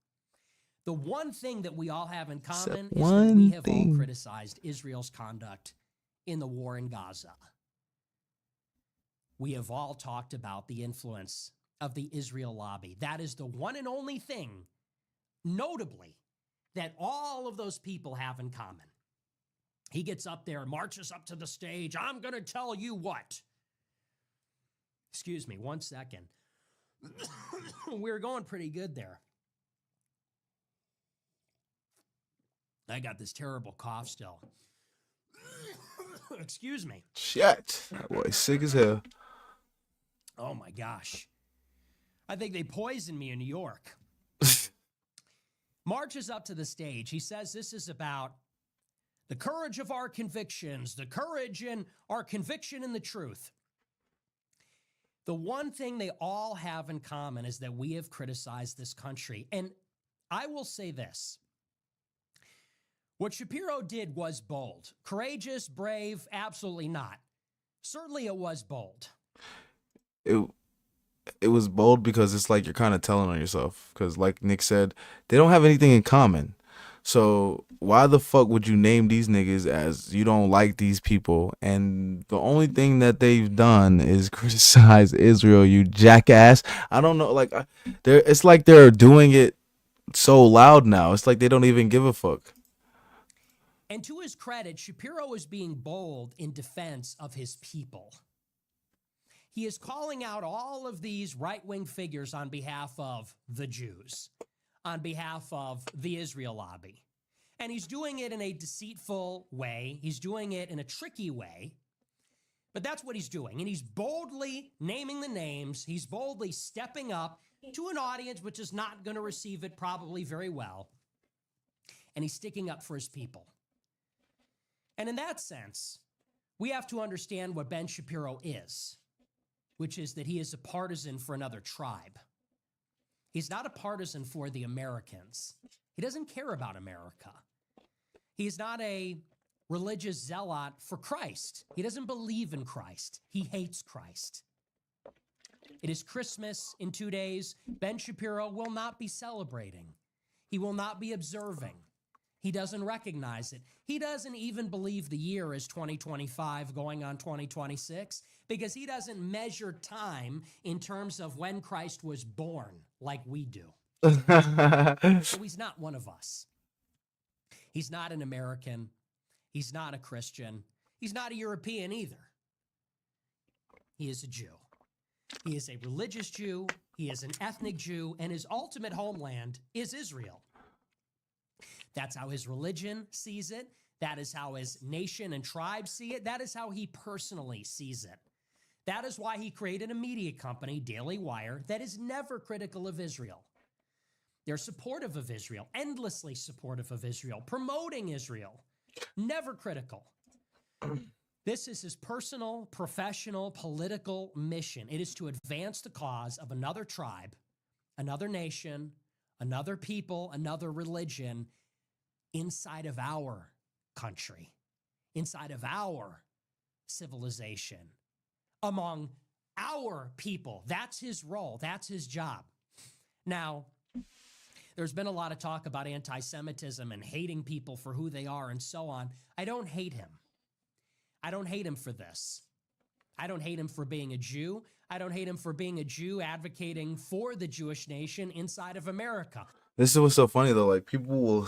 The one thing that we all have in common is that we have all criticized Israel's conduct in the war in Gaza. We have all talked about the influence of the Israel lobby. That is the one and only thing, notably, that all of those people have in common. He gets up there, marches up to the stage. I'm going to tell you what. Excuse me, 1 second. We're going pretty good there. I got this terrible cough still. Excuse me. Shit. That boy's sick as hell. Oh my gosh. I think they poisoned me in New York. Marches up to the stage. He says this is about the courage of our convictions, the courage in our conviction in the truth. The one thing they all have in common is that we have criticized this country. And I will say this. What Shapiro did was bold. Courageous, brave, absolutely not. Certainly it was bold. It was bold because it's like you're kind of telling on yourself. Because like Nick said, they don't have anything in common. So why the fuck would you name these niggas as you don't like these people? And the only thing that they've done is criticize Israel, you jackass. I don't know. Like, it's like they're doing it so loud now. It's like they don't even give a fuck. And to his credit, Shapiro is being bold in defense of his people. He is calling out all of these right-wing figures on behalf of the Jews, on behalf of the Israel lobby. And he's doing it in a deceitful way. He's doing it in a tricky way. But that's what he's doing. And he's boldly naming the names. He's boldly stepping up to an audience which is not going to receive it probably very well. And he's sticking up for his people. And in that sense, we have to understand what Ben Shapiro is, which is that he is a partisan for another tribe. He's not a partisan for the Americans. He doesn't care about America. He's not a religious zealot for Christ. He doesn't believe in Christ. He hates Christ. It is Christmas in 2 days. Ben Shapiro will not be celebrating. He will not be observing. He doesn't recognize it. He doesn't even believe the year is 2025 going on 2026 because he doesn't measure time in terms of when Christ was born like we do. So he's not one of us. He's not an American. He's not a Christian. He's not a European either. He is a Jew. He is a religious Jew. He is an ethnic Jew, and his ultimate homeland is Israel. That's how his religion sees it. That is how his nation and tribe see it. That is how he personally sees it. That is why he created a media company, Daily Wire, that is never critical of Israel. They're supportive of Israel, endlessly supportive of Israel, promoting Israel, never critical. This is his personal, professional, political mission. It is to advance the cause of another tribe, another nation, another people, another religion inside of our country, inside of our civilization, among our people. That's his role. That's his job. Now, there's been a lot of talk about anti-Semitism and hating people for who they are and so on. I don't hate him. I don't hate him for this. I don't hate him for being a Jew. I don't hate him for being a Jew advocating for the Jewish nation inside of America. This is what's so funny though. Like people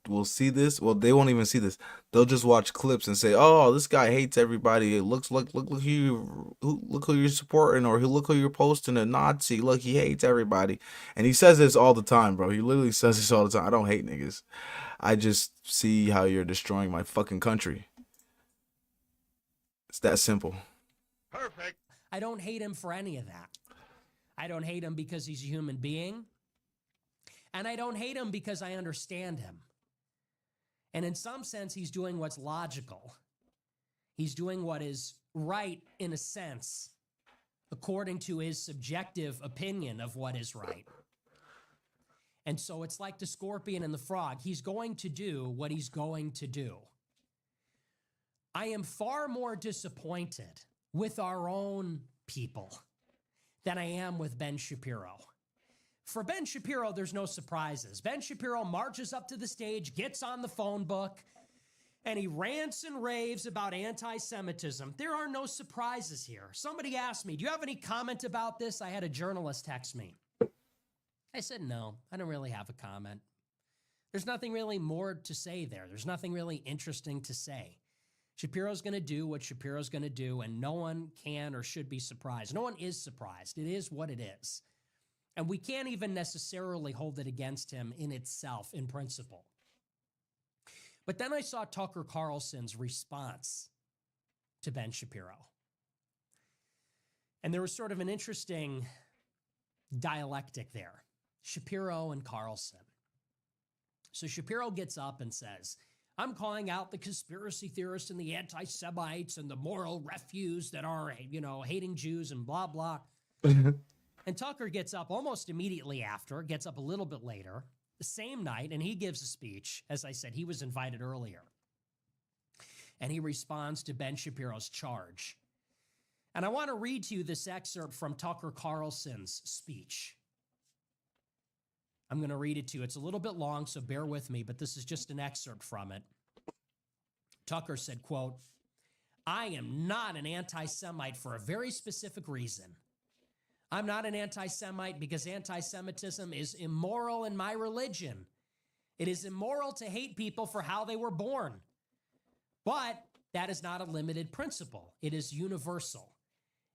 will see this. Well, they won't even see this. They'll just watch clips and say, "Oh, this guy hates everybody. It looks like look who you're supporting, or look who you're posting a Nazi. Look, he hates everybody." And he says this all the time, bro. He literally says this all the time. I don't hate niggas. I just see how you're destroying my fucking country. It's that simple. Perfect. I don't hate him for any of that. I don't hate him because he's a human being. And I don't hate him because I understand him. And in some sense, he's doing what's logical. He's doing what is right in a sense, according to his subjective opinion of what is right. And so it's like the scorpion and the frog. He's going to do what he's going to do. I am far more disappointed with our own people than I am with Ben Shapiro. For Ben Shapiro, there's no surprises. Ben Shapiro marches up to the stage, gets on the phone book, and he rants and raves about anti-Semitism. There are no surprises here. Somebody asked me, "Do you have any comment about this?" I had a journalist text me. I said, "No, I don't really have a comment. There's nothing really more to say there. There's nothing really interesting to say. Shapiro's going to do what Shapiro's going to do, and no one can or should be surprised. No one is surprised. It is what it is. And we can't even necessarily hold it against him in itself, in principle." But then I saw Tucker Carlson's response to Ben Shapiro. And there was sort of an interesting dialectic there. Shapiro and Carlson. So Shapiro gets up and says, "I'm calling out the conspiracy theorists and the anti-Semites and the moral refuse that are, hating Jews and blah, blah." And Tucker gets up almost immediately after, gets up a little bit later, the same night, and he gives a speech. As I said, he was invited earlier. And he responds to Ben Shapiro's charge. And I want to read to you this excerpt from Tucker Carlson's speech. I'm going to read it to you. It's a little bit long, so bear with me, but this is just an excerpt from it. Tucker said, quote, "I am not an anti-Semite for a very specific reason. I'm not an anti-Semite because anti-Semitism is immoral in my religion. It is immoral to hate people for how they were born. But that is not a limited principle. It is universal.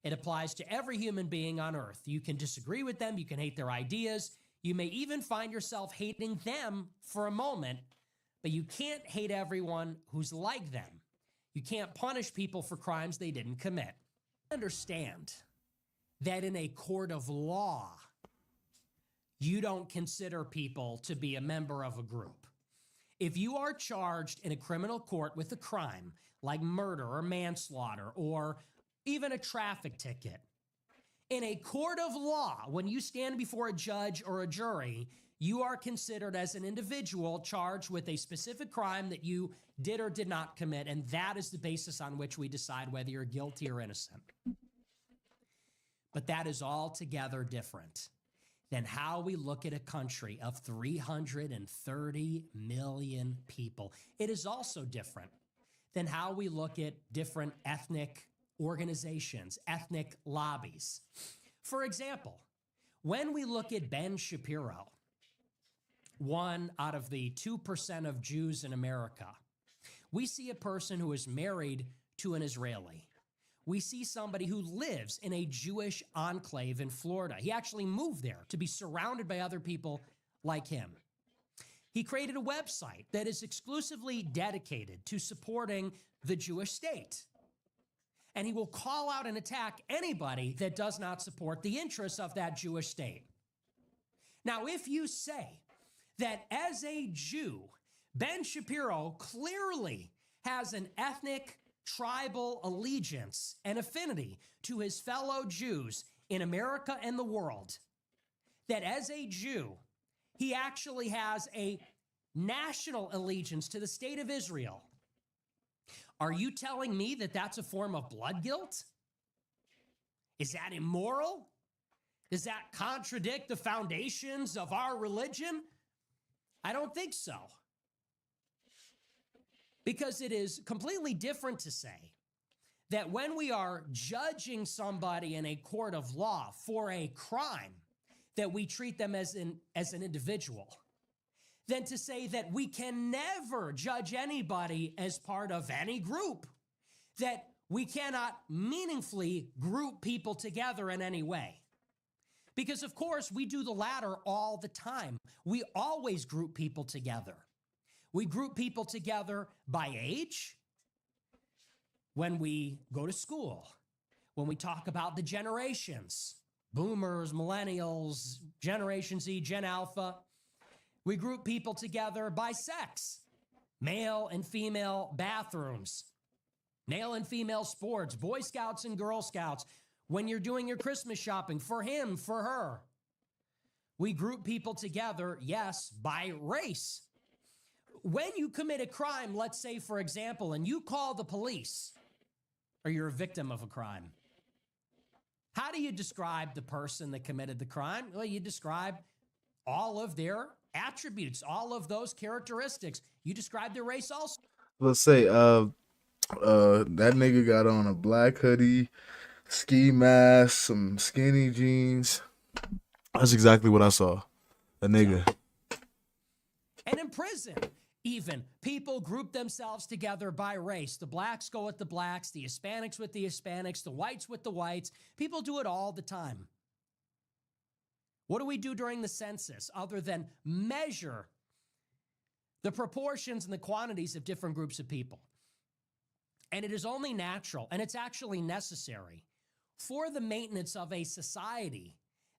It applies to every human being on earth. You can disagree with them. You can hate their ideas. You may even find yourself hating them for a moment, but you can't hate everyone who's like them. You can't punish people for crimes they didn't commit." Understand that in a court of law, you don't consider people to be a member of a group. If you are charged in a criminal court with a crime like murder or manslaughter or even a traffic ticket, in a court of law, when you stand before a judge or a jury, you are considered as an individual charged with a specific crime that you did or did not commit, and that is the basis on which we decide whether you're guilty or innocent. But that is altogether different than how we look at a country of 330 million people. It is also different than how we look at different ethnic organizations, ethnic lobbies. For example, when we look at Ben Shapiro, 1 out of the 2% of Jews in America. We see a person who is married to an Israeli. We see somebody who lives in a Jewish enclave in Florida. He actually moved there to be surrounded by other people like him. He created a website that is exclusively dedicated to supporting the Jewish state. And he will call out and attack anybody that does not support the interests of that Jewish state. Now, if you say that as a Jew, Ben Shapiro clearly has an ethnic, tribal allegiance and affinity to his fellow Jews in America and the world, that as a Jew, he actually has a national allegiance to the state of Israel, are you telling me that that's a form of blood guilt? Is that immoral? Does that contradict the foundations of our religion? I don't think so. Because it is completely different to say that when we are judging somebody in a court of law for a crime, that we treat them as an individual, than to say that we can never judge anybody as part of any group, that we cannot meaningfully group people together in any way. Because, of course, we do the latter all the time. We always group people together. We group people together by age, when we go to school, when we talk about the generations, boomers, millennials, Generation Z, Gen Alpha. We group people together by sex, male and female bathrooms, male and female sports, Boy Scouts and Girl Scouts. When you're doing your Christmas shopping, for him, for her. We group people together, yes, by race. When you commit a crime, let's say, for example, and you call the police, or you're a victim of a crime, how do you describe the person that committed the crime? Well, you describe all of their attributes, all of those characteristics. You describe their race also. Let's say that nigga got on a black hoodie, ski mask, some skinny jeans. That's exactly what I saw. A nigga. And in prison, even, people group themselves together by race. The blacks go with the blacks, the Hispanics with the Hispanics, the whites with the whites. People do it all the time. What do we do during the census other than measure the proportions and the quantities of different groups of people? And it is only natural, and it's actually necessary for the maintenance of a society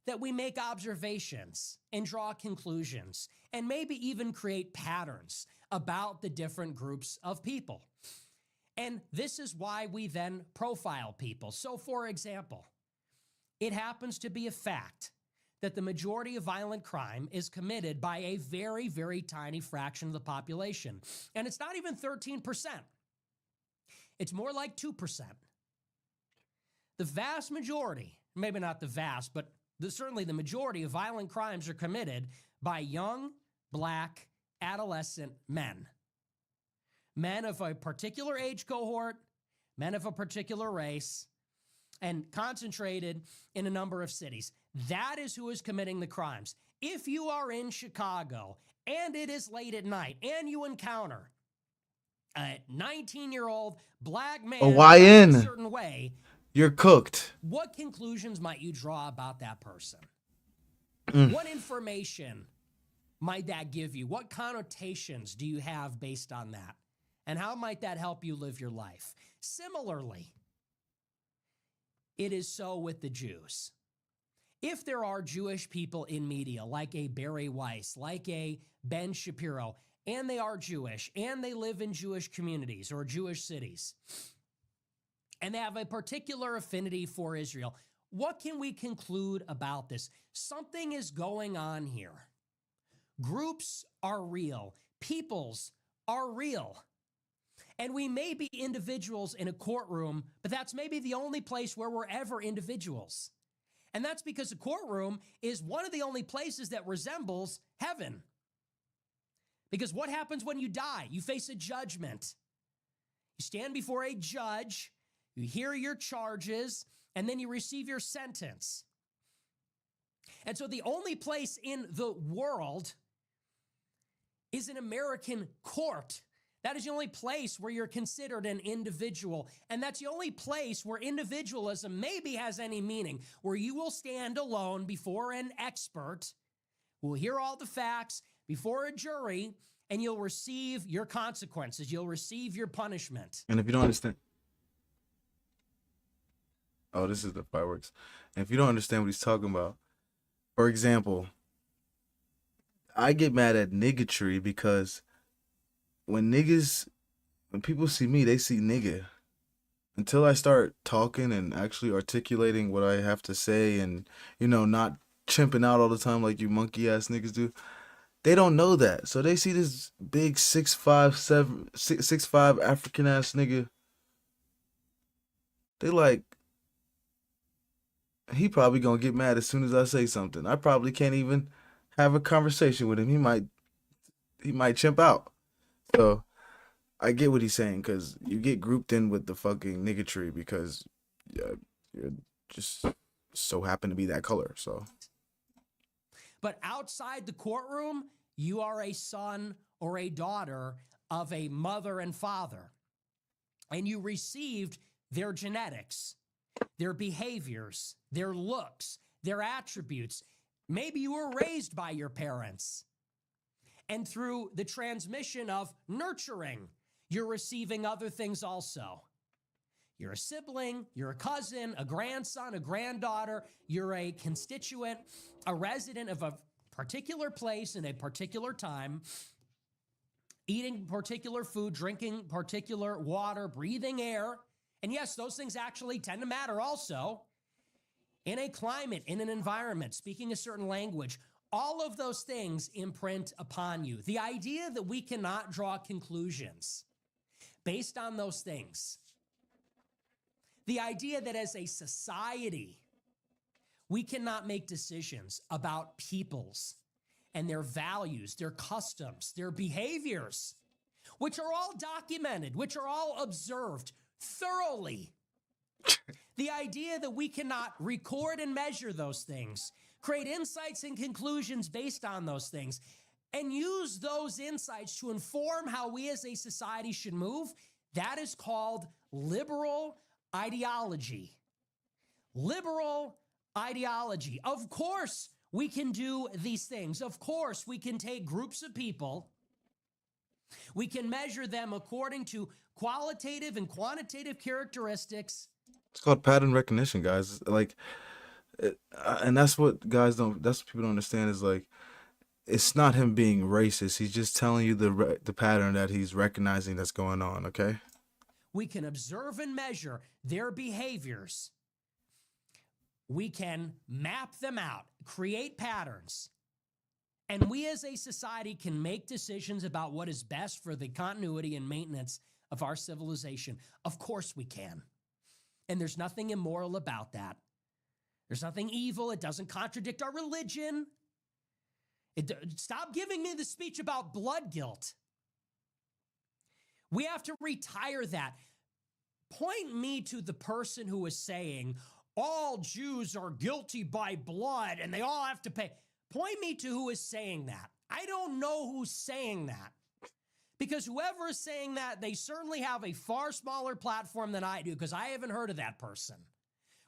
that we make observations and draw conclusions and maybe even create patterns about the different groups of people. And this is why we then profile people. So, for example, it happens to be a fact that the majority of violent crime is committed by a very, very tiny fraction of the population. And it's not even 13%. It's more like 2%. The vast majority, maybe not the vast, but certainly the majority of violent crimes are committed by young, black, adolescent men. Men of a particular age cohort, men of a particular race, and concentrated in a number of cities. That is who is committing the crimes. If you are in Chicago and it is late at night and you encounter a 19-year-old black man A YN. a certain way, You're cooked. what conclusions might you draw about that person? Mm. What information might that give you? What connotations do you have based on that? And how might that help you live your life? Similarly, it is so with the Jews. If there are Jewish people in media, like a Barry Weiss, like a Ben Shapiro, and they are Jewish, and they live in Jewish communities or Jewish cities, and they have a particular affinity for Israel, what can we conclude about this? Something is going on here. Groups are real. Peoples are real. And we may be individuals in a courtroom, but that's maybe the only place where we're ever individuals. And that's because a courtroom is one of the only places that resembles heaven. Because what happens when you die? You face a judgment. You stand before a judge, you hear your charges, and then you receive your sentence. And so the only place in the world is an American court. That is the only place where you're considered an individual. And that's the only place where individualism maybe has any meaning, where you will stand alone before an expert, who will hear all the facts before a jury, and you'll receive your consequences. You'll receive your punishment. And if you don't understand, oh, this is the fireworks. And if you don't understand what he's talking about, for example, I get mad at niggatry because when people see me, they see nigga. Until I start talking and actually articulating what I have to say and, not chimping out all the time like you monkey ass niggas do, they don't know that. So they see this big 6'5" African ass nigga. They like, he probably gonna get mad as soon as I say something. I probably can't even have a conversation with him. He might chimp out. So I get what he's saying, because you get grouped in with the fucking niggatry because you're just so happen to be that color. So, but outside the courtroom, you are a son or a daughter of a mother and father, and you received their genetics, their behaviors, their looks, their attributes. Maybe you were raised by your parents. And through the transmission of nurturing, you're receiving other things also. You're a sibling, you're a cousin, a grandson, a granddaughter, you're a constituent, a resident of a particular place in a particular time, eating particular food, drinking particular water, breathing air. And yes, those things actually tend to matter also. In a climate, in an environment, speaking a certain language, all of those things imprint upon you. The idea that we cannot draw conclusions based on those things, the idea that as a society, we cannot make decisions about peoples and their values, their customs, their behaviors, which are all documented, which are all observed thoroughly. The idea that we cannot record and measure those things, create insights and conclusions based on those things, and use those insights to inform how we as a society should move, that is called liberal ideology. Liberal ideology. Of course, we can do these things. Of course, we can take groups of people. We can measure them according to qualitative and quantitative characteristics. it's called pattern recognition, guys. Like, and that's what that's what people don't understand is like, it's not him being racist. He's just telling you the pattern that he's recognizing that's going on, okay? We can observe and measure their behaviors. We can map them out, create patterns. And we as a society can make decisions about what is best for the continuity and maintenance of our civilization. Of course we can. And there's nothing immoral about that. There's nothing evil. It doesn't contradict our religion. Stop giving me the speech about blood guilt. We have to retire that. Point me to the person who is saying, all Jews are guilty by blood and they all have to pay. Point me to who is saying that. I don't know who's saying that. Because whoever is saying that, they certainly have a far smaller platform than I do, because I haven't heard of that person.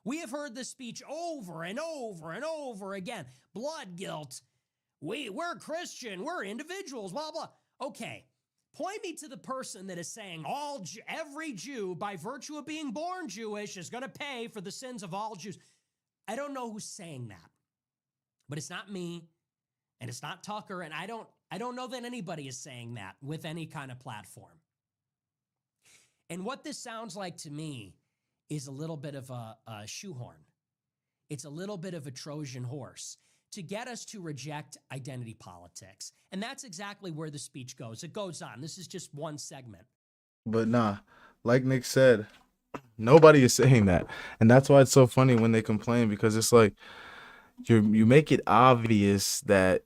We have heard this speech over and over and over again. Blood guilt. We're Christian. We're individuals, blah, blah. Okay. Point me to the person that is saying every Jew, by virtue of being born Jewish, is going to pay for the sins of all Jews. I don't know who's saying that. But it's not me, and it's not Tucker, and I don't know that anybody is saying that with any kind of platform. And what this sounds like to me is a little bit of a shoehorn. It's a little bit of a Trojan horse to get us to reject identity politics. And that's exactly where the speech goes. It goes on. This is just one segment. But nah, like Nick said, nobody is saying that. And that's why it's so funny when they complain, because it's like, you make it obvious that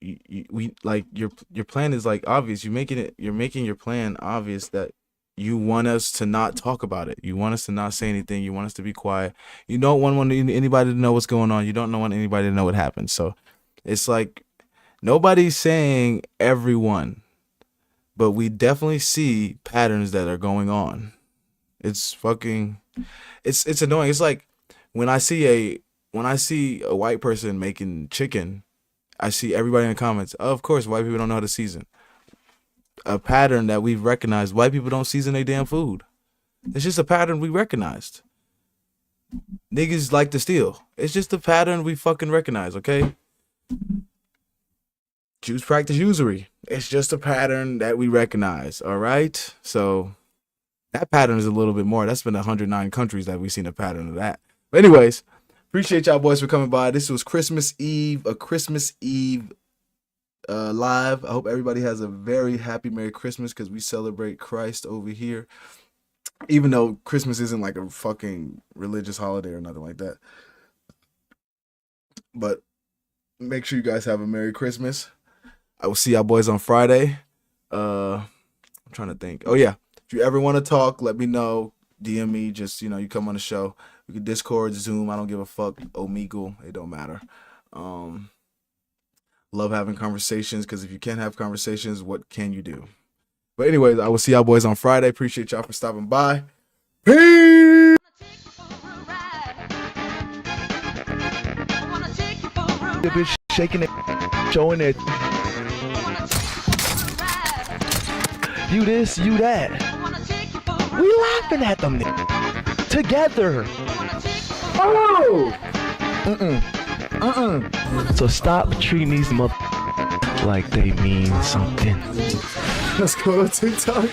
your plan is like obvious. You're making your plan obvious that you want us to not talk about it. You want us to not say anything. You want us to be quiet. You don't want anybody to know what's going on. You don't want anybody to know what happened. So it's like Nobody's saying everyone, but we definitely see patterns that are going on. It's fucking, it's annoying. It's like when I see a white person making chicken, I see everybody in the comments, oh, of course, white people don't know how to season. A pattern that we've recognized. White people don't season their damn food. It's just a pattern we recognized. Niggas like to steal. It's just a pattern we fucking recognize, okay? Jews practice usury. It's just a pattern that we recognize, all right? So that pattern is a little bit more. That's been 109 countries that we've seen a pattern of that. But anyways, appreciate y'all boys for coming by. This was Christmas Eve, a Christmas Eve live. I hope everybody has a very happy Merry Christmas because we celebrate Christ over here. Even though Christmas isn't like a fucking religious holiday or nothing like that. But make sure you guys have a Merry Christmas. I will see y'all boys on Friday. I'm trying to think. Oh yeah, if you ever want to talk, let me know. DM me. Just, you come on the show. We can Discord, Zoom. I don't give a fuck. Omegle. It don't matter. Love having conversations because if you can't have conversations, what can you do? But anyways, I will see y'all boys on Friday. Appreciate y'all for stopping by. Peace. The bitch shaking it, showing it. You this, you that. We laughing at them together. Oh. So stop treating these mother like they mean something. Let's go to TikTok.